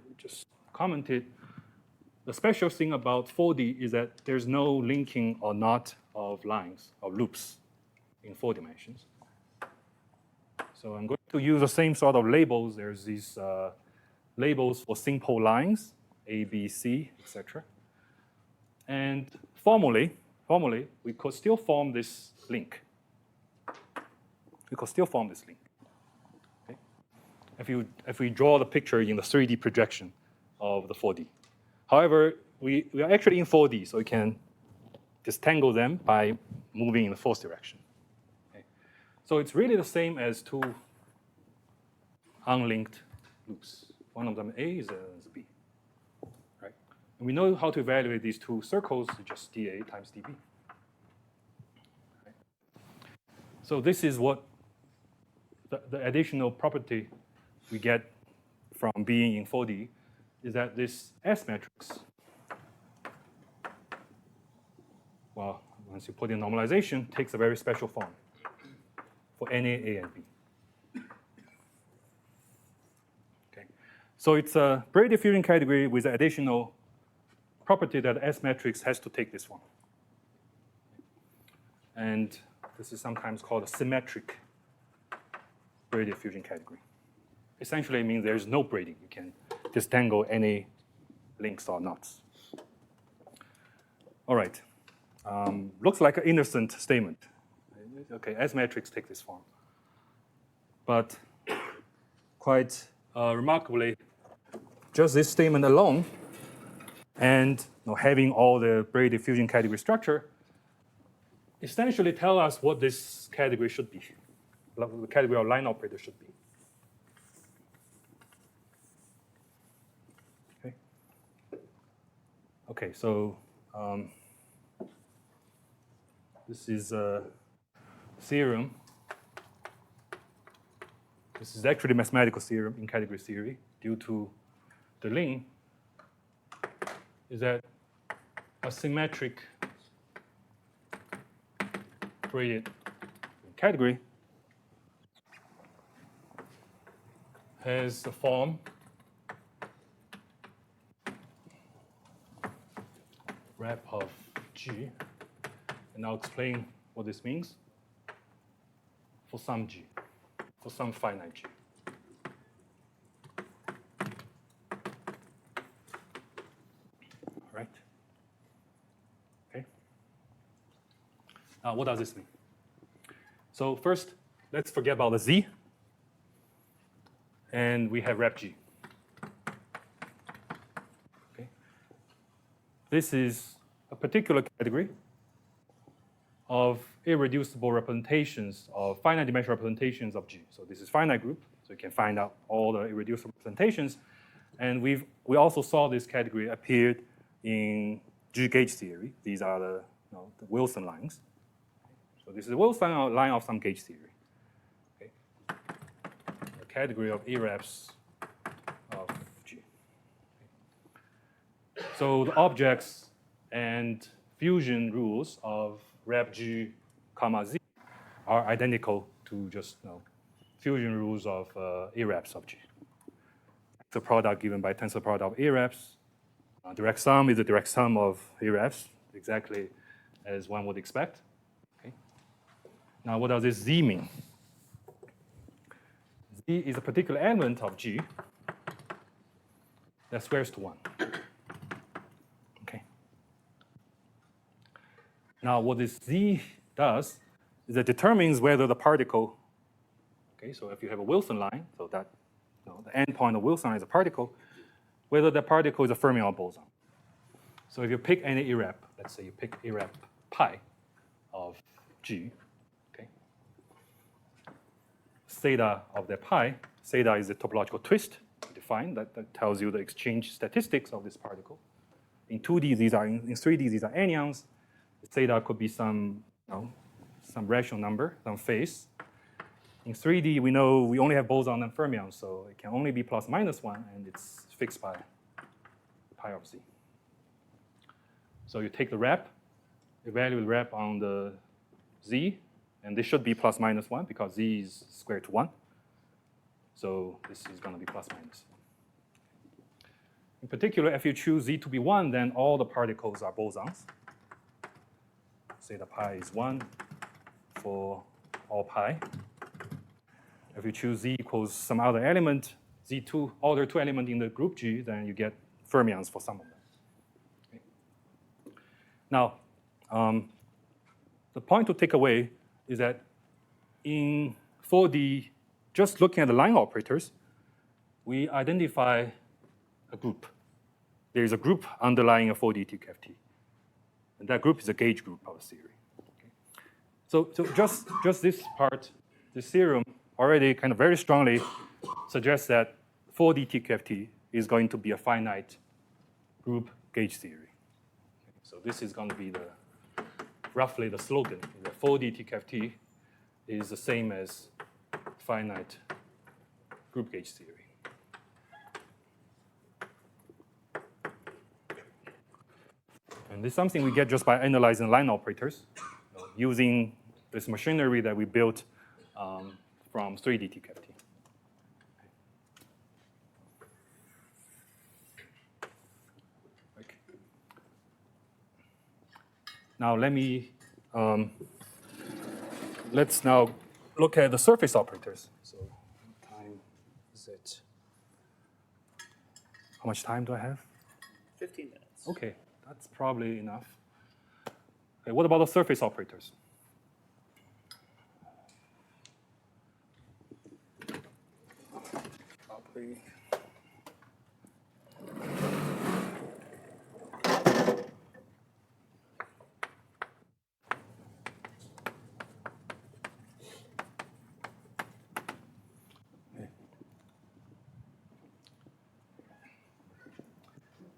we just commented, the special thing about 4D is that there's no linking or knot of lines or loops in 4 dimensions. So I'm going to use the same sort of labels. There's these labels for simple lines, A, B, C, etc. And formally, we could still form this link. We could still form this link. Okay? If we draw the picture in the 3D projection of the 4D. However, we are actually in 4D, so we can disentangle them by moving in the force direction. Okay? So it's really the same as 2 unlinked loops. One of them A is B. Right? And we know how to evaluate these 2 circles, just dA times dB. Right? So this is what the additional property we get from being in 4D is that this S matrix, well, once you put in normalization, takes a very special form for any A and B. Okay. So it's a Bragg diffusion category with an additional property that S matrix has to take this form. And this is sometimes called a symmetric Bragg diffusion category. Essentially, it means there's no braiding. You can disentangle any links or knots. All right. Looks like an innocent statement. Okay, S matrix take this form. But quite remarkably, just this statement alone and having all the Bragg diffusion category structure essentially tell us what this category should be, the category of line operator should be. Okay, so this is a theorem. This is actually a mathematical theorem in category theory due to the link is that a symmetric braided category has the form rep of G, and I'll explain what this means for some G, for some finite G. All right. Okay. Now, what does this mean? So first, let's forget about the Z, and we have rep G. This is a particular category of irreducible representations of finite dimensional representations of G. So this is finite group, so you can find out all the irreducible representations. And we also saw this category appeared in G-gauge theory. These are the Wilson lines. So this is a Wilson line of some gauge theory. Okay. A category of irreps of G. Okay. So the objects and fusion rules of rep G, comma Z are identical to just fusion rules of irreps of G. The product given by tensor product of irreps. Direct sum is the direct sum of irreps, exactly as one would expect. Okay. Now, what does this Z mean? Z is a particular element of G that squares to 1. Okay. Now, what this Z does is it determines whether the particle, okay, so if you have a Wilson line, so that the endpoint of Wilson line is a particle, whether the particle is a fermion or boson. So if you pick any irrep, let's say you pick irrep pi of G, okay, theta of that pi, theta is the topological twist defined that tells you the exchange statistics of this particle. In 2D, these are in 3D, these are anyons. Theta could be some rational number, some phase. In 3D, we know we only have boson and fermions, so it can only be plus minus 1, and it's fixed by pi of Z. So you take the rep, evaluate the rep on the Z, and this should be plus minus 1 because Z is squared to 1. So this is going to be plus minus. In particular, if you choose Z to be 1, then all the particles are bosons. Say the pi is 1 for all pi. If you choose Z equals some other element, Z2, order 2 element in the group G, then you get fermions for some of them. Okay. Now, the point to take away is that in 4D, just looking at the line operators, we identify a group. There is a group underlying a 4D TQFT. And that group is a gauge group of a theory. Okay. So just this part, this theorem, already kind of very strongly suggests that 4D TQFT is going to be a finite group gauge theory. Okay, so this is going to be roughly the slogan. The 4D TQFT is the same as finite group gauge theory. And this is something we get just by analyzing line operators, using this machinery that we built from 3D TQFT. Okay. Now let's now look at the surface operators. So time is it? How much time do I have? 15 minutes. Okay, that's probably enough. Okay, what about the surface operators? Probably.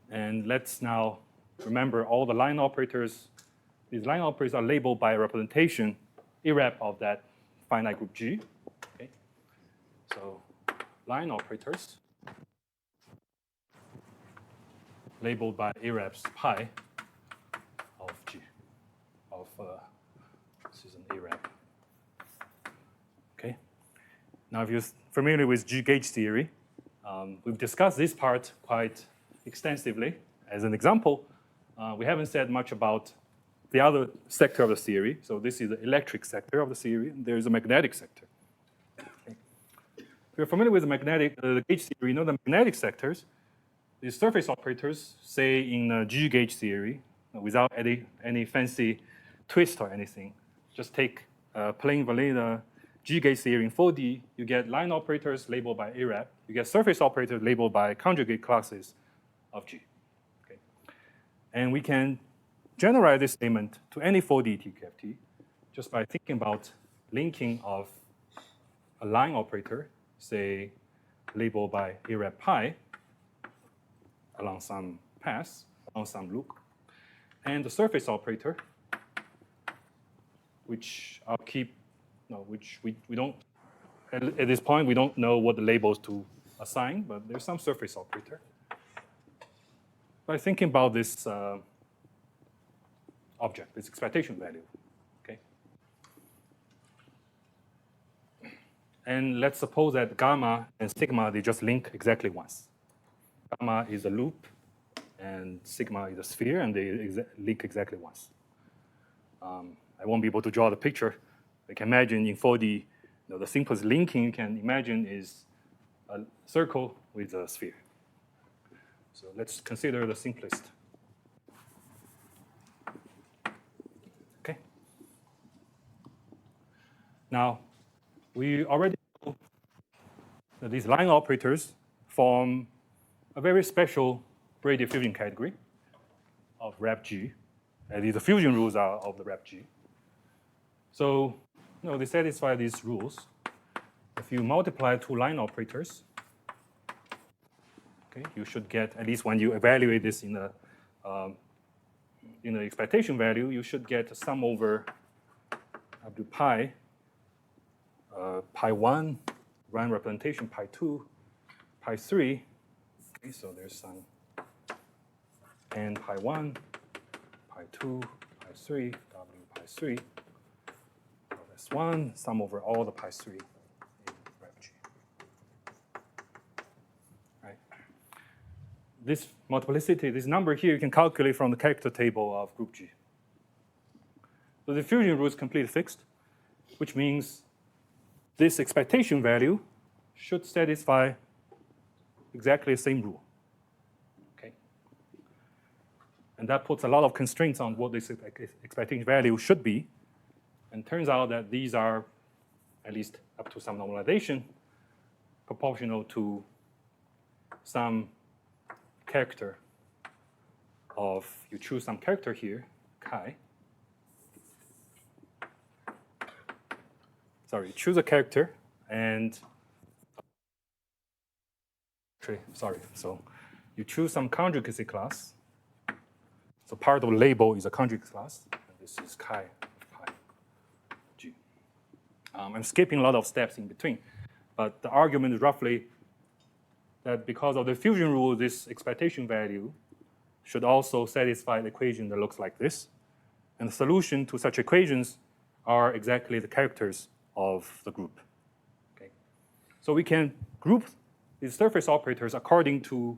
And let's now remember all the line operators. These line operators are labeled by representation, irrep of that finite group G. Okay. So line operators labeled by irreps pi of G. This is an irrep. Okay. Now, if you're familiar with G-gauge theory, we've discussed this part quite extensively. As an example, we haven't said much about the other sector of the theory. So this is the electric sector of the theory. There is a magnetic sector. Okay. If you're familiar with the gauge theory, you know the magnetic sectors, these surface operators, say in G-gauge theory, without any fancy twist or anything, just take plain vanilla G-gauge theory in 4D, you get line operators labeled by irrep. You get surface operators labeled by conjugate classes of G. Okay. And we can generalize this statement to any 4D TQFT just by thinking about linking of a line operator, say labeled by irrep pi, along some path, along some loop, and the surface operator, which I'll keep, no, which we don't, at this point, we don't know what the labels to assign, but there's some surface operator. By thinking about this object, this expectation value, okay? And let's suppose that gamma and sigma, they just link exactly once. Gamma is a loop, and sigma is a sphere, and they link exactly once. I won't be able to draw the picture. You can imagine in 4D, the simplest linking you can imagine is a circle with a sphere. So let's consider the simplest. Okay. Now, we already know that these line operators form a very special Brady fusion category of rep G. And the fusion rules are of the rep G. So, they satisfy these rules. If you multiply two line operators, okay, you should get, at least when you evaluate this in the expectation value, you should get a sum over up to pi, pi 1, run representation pi 2, pi 3. Okay, so there's some n pi 1, pi 2, pi 3, w pi 3. That's 1, sum over all the pi 3 in rep G. Right. This multiplicity, this number here, you can calculate from the character table of group G. So the fusion rule is completely fixed, which means this expectation value should satisfy exactly the same rule. Okay? And that puts a lot of constraints on what this expectation value should be. And turns out that these are, at least up to some normalization, proportional to some character of, you choose some character here, chi. Sorry, choose a character and, so you choose some conjugacy class. So part of the label is a conjugacy class. And this is chi of pi G. I'm skipping a lot of steps in between, but the argument is roughly that because of the fusion rule, this expectation value should also satisfy the equation that looks like this. And the solution to such equations are exactly the characters of the group. Okay? So we can group these surface operators according to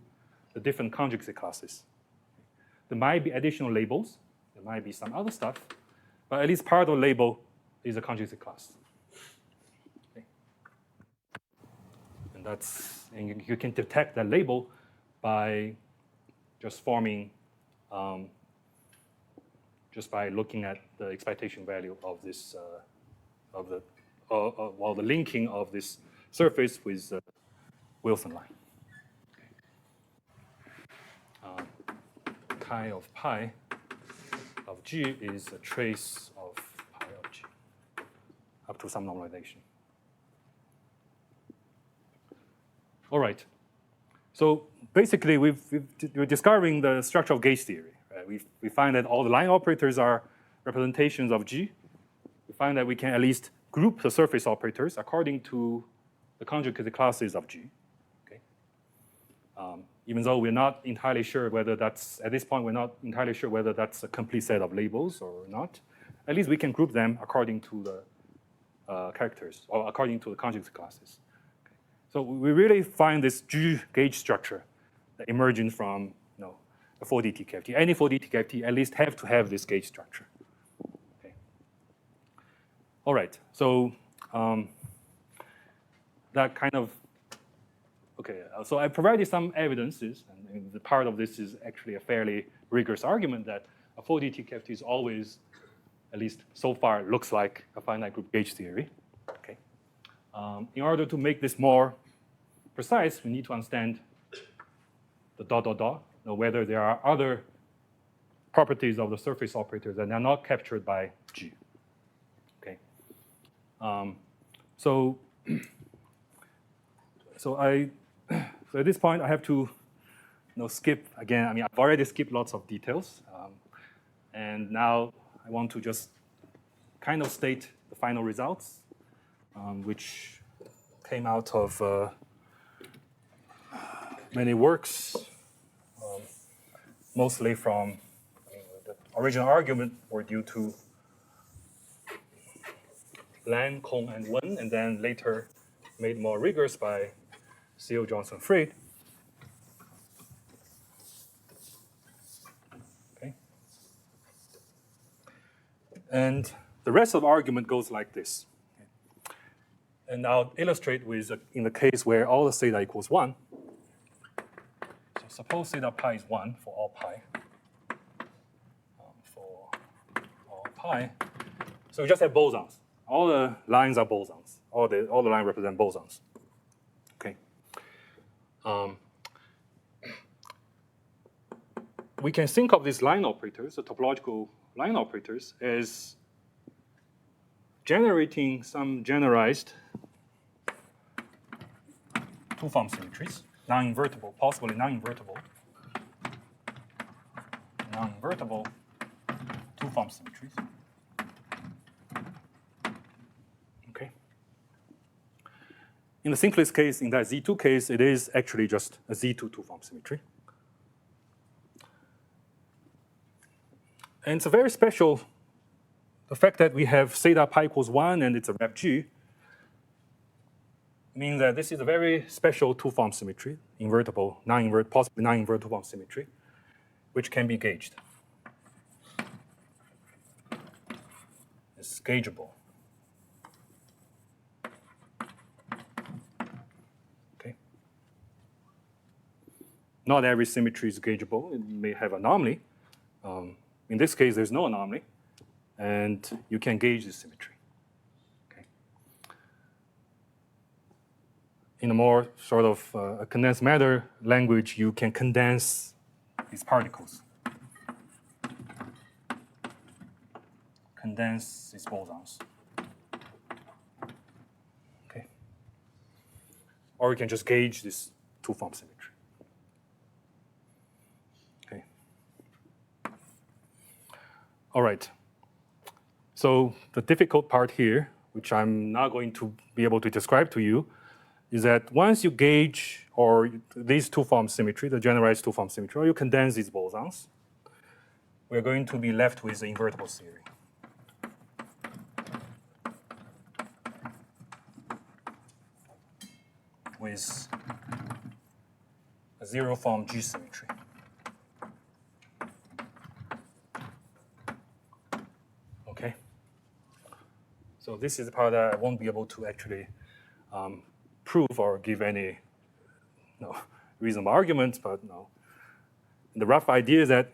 the different conjugacy classes. There might be additional labels. There might be some other stuff. But at least part of the label is a conjugacy class. Okay? And you can detect that label by just forming, just by looking at the expectation value of this, the linking of this surface with Wilson line. Okay. Chi of pi of G is a trace of pi of G up to some normalization. All right. So basically, we're discovering the structure of gauge theory. Right? We find that all the line operators are representations of G. We find that we can at least group the surface operators according to the conjugate classes of G. Okay? Even though we're not entirely sure whether that's, at this point, we're not entirely sure whether that's a complete set of labels or not. At least we can group them according to the characters, or according to the conjugate classes. Okay. So we really find this G gauge structure that emerging from a 4D TQFT. Any 4D TQFT at least have to have this gauge structure. Okay. All right, so that kind of, okay, so I provided some evidences, and the part of this is actually a fairly rigorous argument that a 4D TQFT is always, at least so far, looks like a finite group gauge theory. Okay. In order to make this more precise, we need to understand the ... whether there are other properties of the surface operators that are not captured by G. Okay. So at this point, I have to no skip again. I mean, I've already skipped lots of details, and now I want to just kind of state the final results, which came out of many works, mostly from the original argument were due to Lan, Kong, and Wen, and then later made more rigorous by C.O. Johnson Fried. Okay. And the rest of the argument goes like this. And I'll illustrate with, in the case where all the theta equals 1. So suppose theta pi is 1 for all pi. So we just have bosons. All the lines are bosons. All the lines represent bosons. Okay. We can think of these line operators, the topological line operators, as generating some generalized two-form symmetries, non-invertible, possibly non-invertible two-form symmetries. Okay. In the simplest case, in that Z2 case, it is actually just a Z2 two-form symmetry. And it's a very special, the fact that we have theta pi equals 1 and it's a rep G means that this is a very special two-form symmetry, invertible, possibly non-invertible two-form symmetry, which can be gauged. It's gaugeable. Okay. Not every symmetry is gaugeable. It may have anomaly. In this case, there's no anomaly, and you can gauge the symmetry. Okay. In a more sort of a condensed matter language, you can condense these particles, condense these bosons. Okay. Or you can just gauge this two-form symmetry. Okay. All right. So the difficult part here, which I'm not going to be able to describe to you, is that once you gauge or these two-form symmetry, the generalized two-form symmetry, or you condense these bosons, we're going to be left with the invertible theory. With a zero-form G symmetry. Okay. So this is the part that I won't be able to actually prove or give any reasonable arguments, but the rough idea is that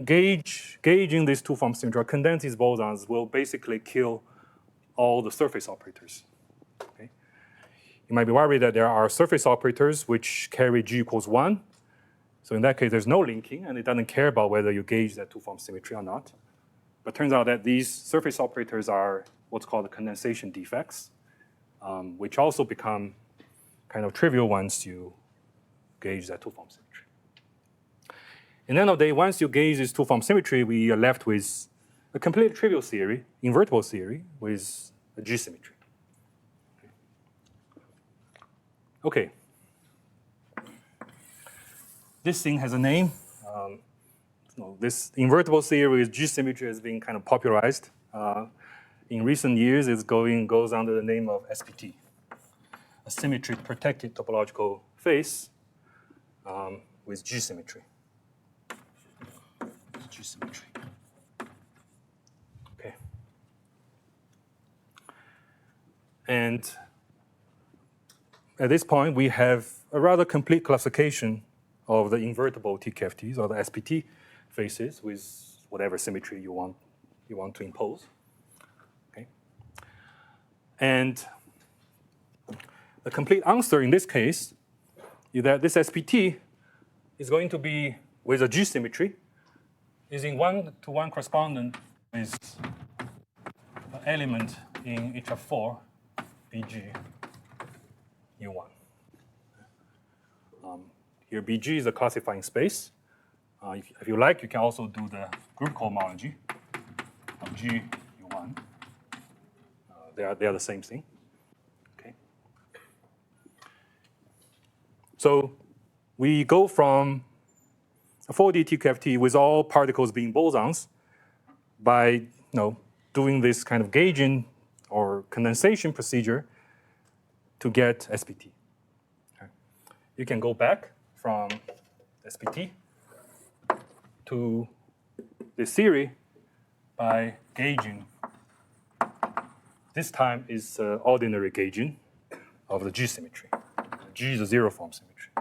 gauging this two-form symmetry or condense these bosons will basically kill all the surface operators. Okay? You might be worried that there are surface operators which carry G equals 1. So in that case, there's no linking, and it doesn't care about whether you gauge that two-form symmetry or not. But it turns out that these surface operators are what's called the condensation defects, which also become kind of trivial once you gauge that two-form symmetry. In the end of the day, once you gauge this two-form symmetry, we are left with a completely trivial theory, invertible theory, with a G symmetry. Okay. This thing has a name. This invertible theory with G symmetry has been kind of popularized. In recent years, it goes under the name of SPT, a symmetry-protected topological face with G symmetry. G symmetry. Okay. And at this point, we have a rather complete classification of the invertible TQFTs or the SPT faces with whatever symmetry you want to impose. Okay. And the complete answer in this case is that this SPT is going to be with a G symmetry is in one-to-one correspondent with an element in each of 4 BG U1. Here BG is a classifying space. If you like, you can also do the group cohomology of G U1. They are the same thing. Okay. So we go from a 4D TQFT with all particles being bosons by doing this kind of gauging or condensation procedure to get SPT. Okay. You can go back from SPT to this theory by gauging. This time is ordinary gauging of the G symmetry. G is a zero form symmetry.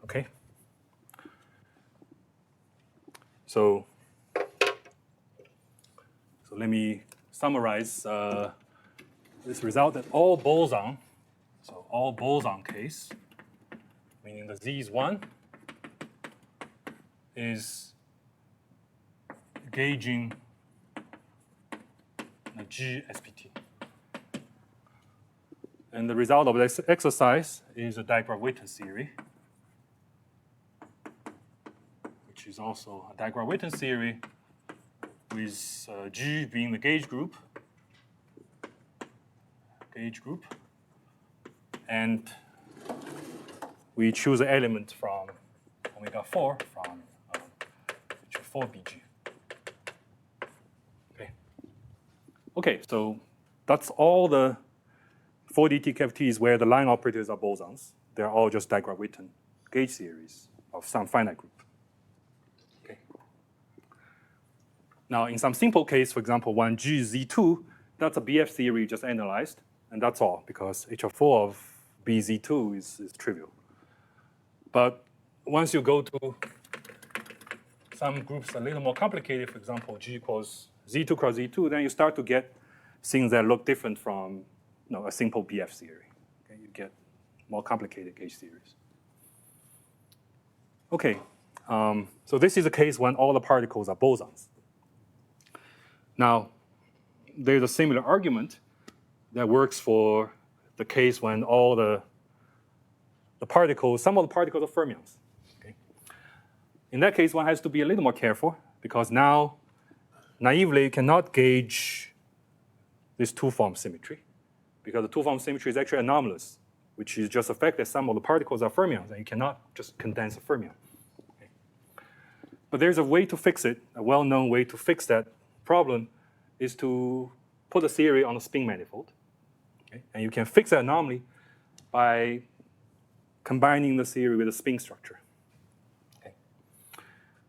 Okay. So let me summarize this result that all boson, so all boson case, meaning the Z is 1, is gauging the G SPT. And the result of this exercise is a Dirac-Witten theory, which is also a Dirac-Witten theory with G being the gauge group, and we choose an element from omega 4 from 4BG. Okay, so that's all the 4D TQFTs where the line operators are bosons. They're all just Dirac-Witten gauge series of some finite group. Okay. Now, in some simple case, for example, 1G Z2, that's a BF theory just analyzed, and that's all, because HR4 of BZ2 is trivial. But once you go to some groups a little more complicated, for example, G equals Z2 cross Z2, then you start to get things that look different from a simple BF theory. Okay, you get more complicated gauge theories. Okay, so this is a case when all the particles are bosons. Now, there's a similar argument that works for the case when all the particles, some of the particles are fermions. Okay? In that case, one has to be a little more careful because now, naively, you cannot gauge this two-form symmetry because the two-form symmetry is actually anomalous, which is just the fact that some of the particles are fermions, and you cannot just condense a fermion. Okay? But there's a way to fix it. A well-known way to fix that problem is to put a theory on a spin manifold. Okay? And you can fix that anomaly by combining the theory with a spin structure. Okay.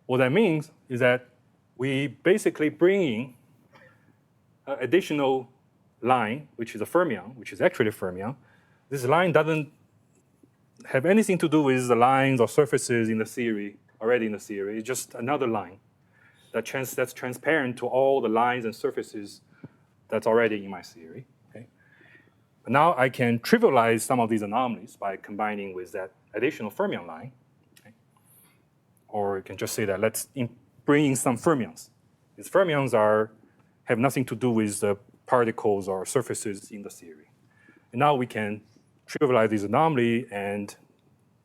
What that means is that we basically bring in an additional line, which is a fermion, which is actually a fermion. This line doesn't have anything to do with the lines or surfaces in the theory, already in the theory. It's just another line that's transparent to all the lines and surfaces that's already in my theory. But now I can trivialize some of these anomalies by combining with that additional fermion line. Okay? Or you can just say that let's bring in some fermions. These fermions have nothing to do with the particles or surfaces in the theory. And now we can trivialize this anomaly and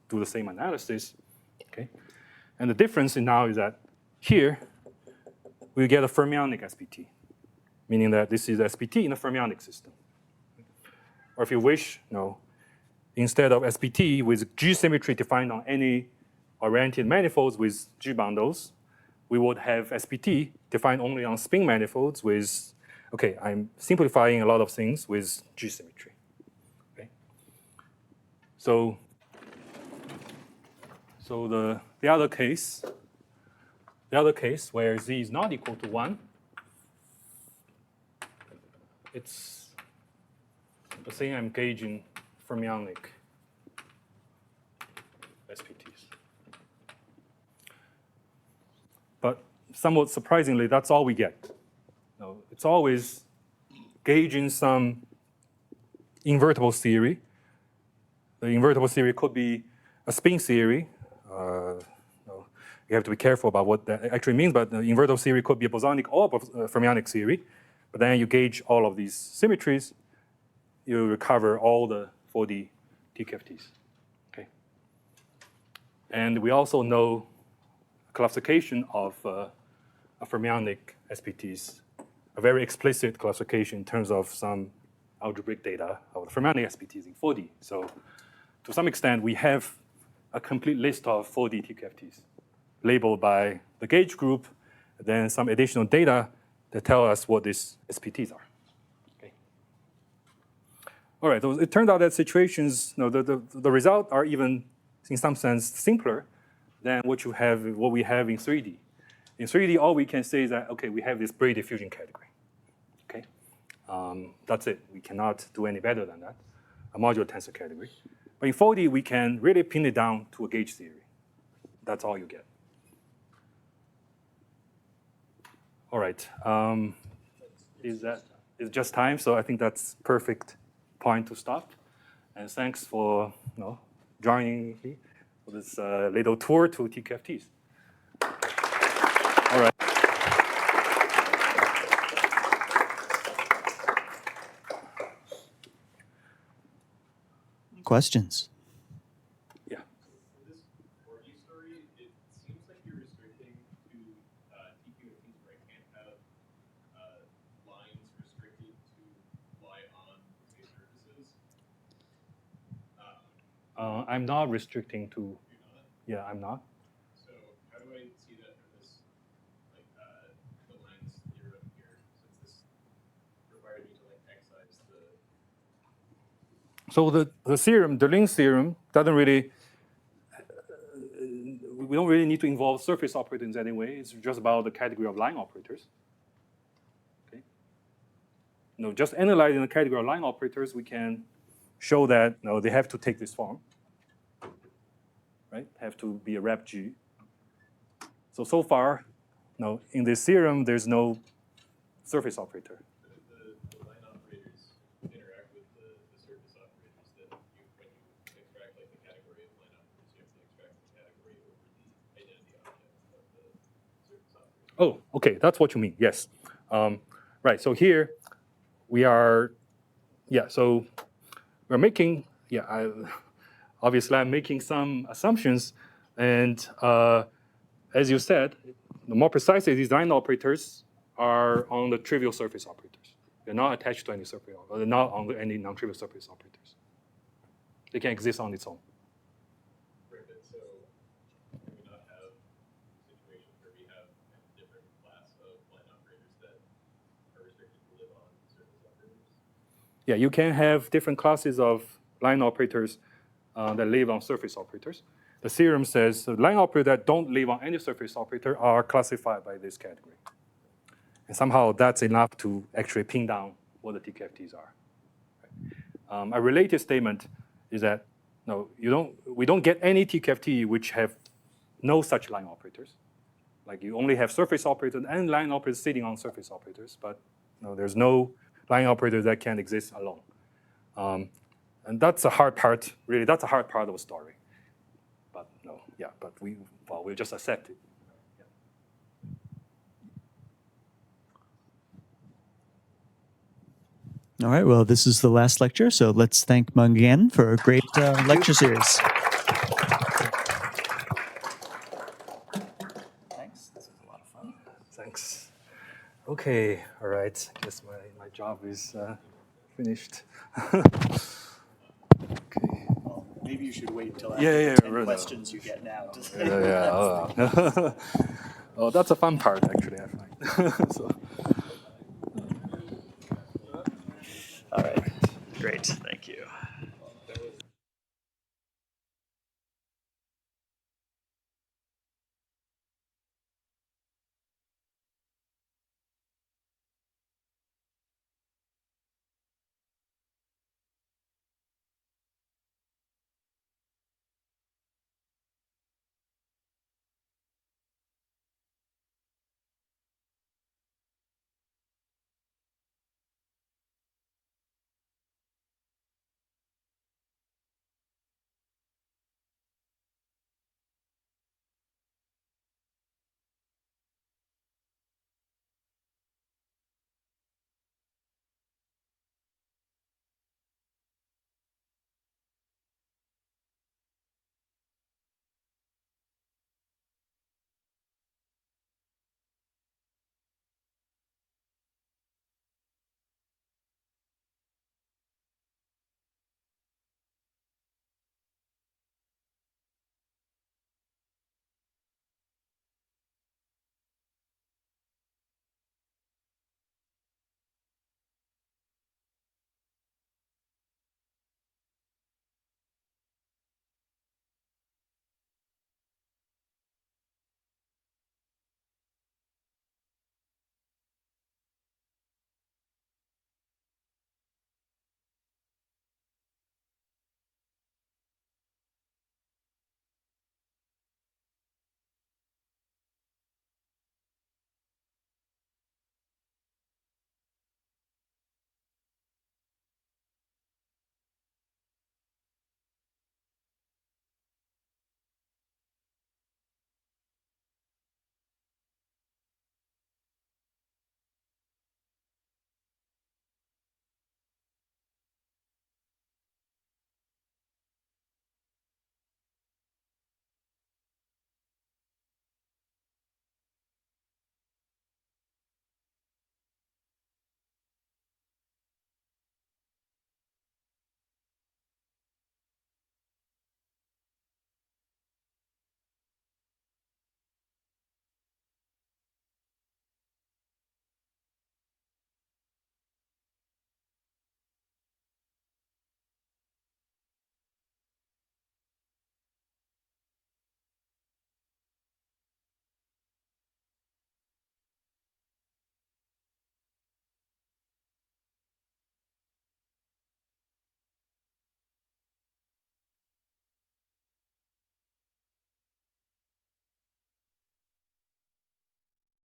do the same analysis. Okay? And the difference now is that here we get a fermionic SPT, meaning that this is SPT in a fermionic system. Or if you wish, instead of SPT with G symmetry defined on any oriented manifolds with G bundles, we would have SPT defined only on spin manifolds with, okay, I'm simplifying a lot of things with G symmetry. Okay? So the other case where Z is not equal to 1, it's the thing I'm gauging fermionic SPTs. But somewhat surprisingly, that's all we get. It's always gauging some invertible theory. The invertible theory could be a spin theory. You have to be careful about what that actually means, but the invertible theory could be a bosonic or a fermionic theory. But then you gauge all of these symmetries, you recover all the 4D TQFTs. Okay. And we also know classification of fermionic SPTs, a very explicit classification in terms of some algebraic data of the fermionic SPTs in 4D. So to some extent, we have a complete list of 4D TQFTs labeled by the gauge group, then some additional data that tell us what these SPTs are. Okay. All right, so it turned out that situations, the results are even, in some sense, simpler than what we have in 3D. In 3D, all we can say is that, okay, we have this Brady diffusion category. Okay, that's it. We cannot do any better than that, a modular tensor category. But in 4D, we can really pin it down to a gauge theory. That's all you get. All right, it's just time, so I think that's perfect point to stop. And thanks for joining me for this little tour to TQFTs. All right. Questions? Yeah. This 4D story, it seems like you're restricting to TQFTs where I can't have lines restricted to lie on say surfaces. I'm not restricting to. You're not? Yeah, I'm not. So how do I see that from this, like the lines theorem here, since this required me to like excise the. So the theorem, the Lin theorem, doesn't really. We don't really need to involve surface operators anyway. It's just about the category of line operators. Okay. Just analyzing the category of line operators, we can show that they have to take this form. Right? Have to be a rep G. So far, in this theorem, there's no surface operator. The line operators interact with the surface operators that when you extract like the category of line operators, you have to extract the category over the identity object of the surface operator. Oh, okay, that's what you mean, yes. Right, so here we are, so we're making, obviously I'm making some assumptions, and as you said, more precisely, these line operators are on the trivial surface operators. They're not attached to any surface, or they're not on any non-trivial surface operators. They can exist on its own. Right, but so do we not have situations where we have a different class of line operators that are restricted to live on surface operators? Yeah, you can have different classes of line operators that live on surface operators. The theorem says the line operators that don't live on any surface operator are classified by this category. And somehow that's enough to actually pin down what the TQFTs are. A related statement is that we don't get any TQFT which have no such line operators. Like you only have surface operators and line operators sitting on surface operators, but there's no line operator that can exist alone. And that's the hard part, really, that's the hard part of the story. But but we'll just accept it. All right, well, this is the last lecture, so let's thank Meng again for a great lecture series. Thanks, this was a lot of fun. Thanks. Okay, all right, I guess my job is finished. Okay. Well, maybe you should wait until after after the 10 questions you get now. Oh, that's a fun part, actually, I find. So. All right, great, thank you.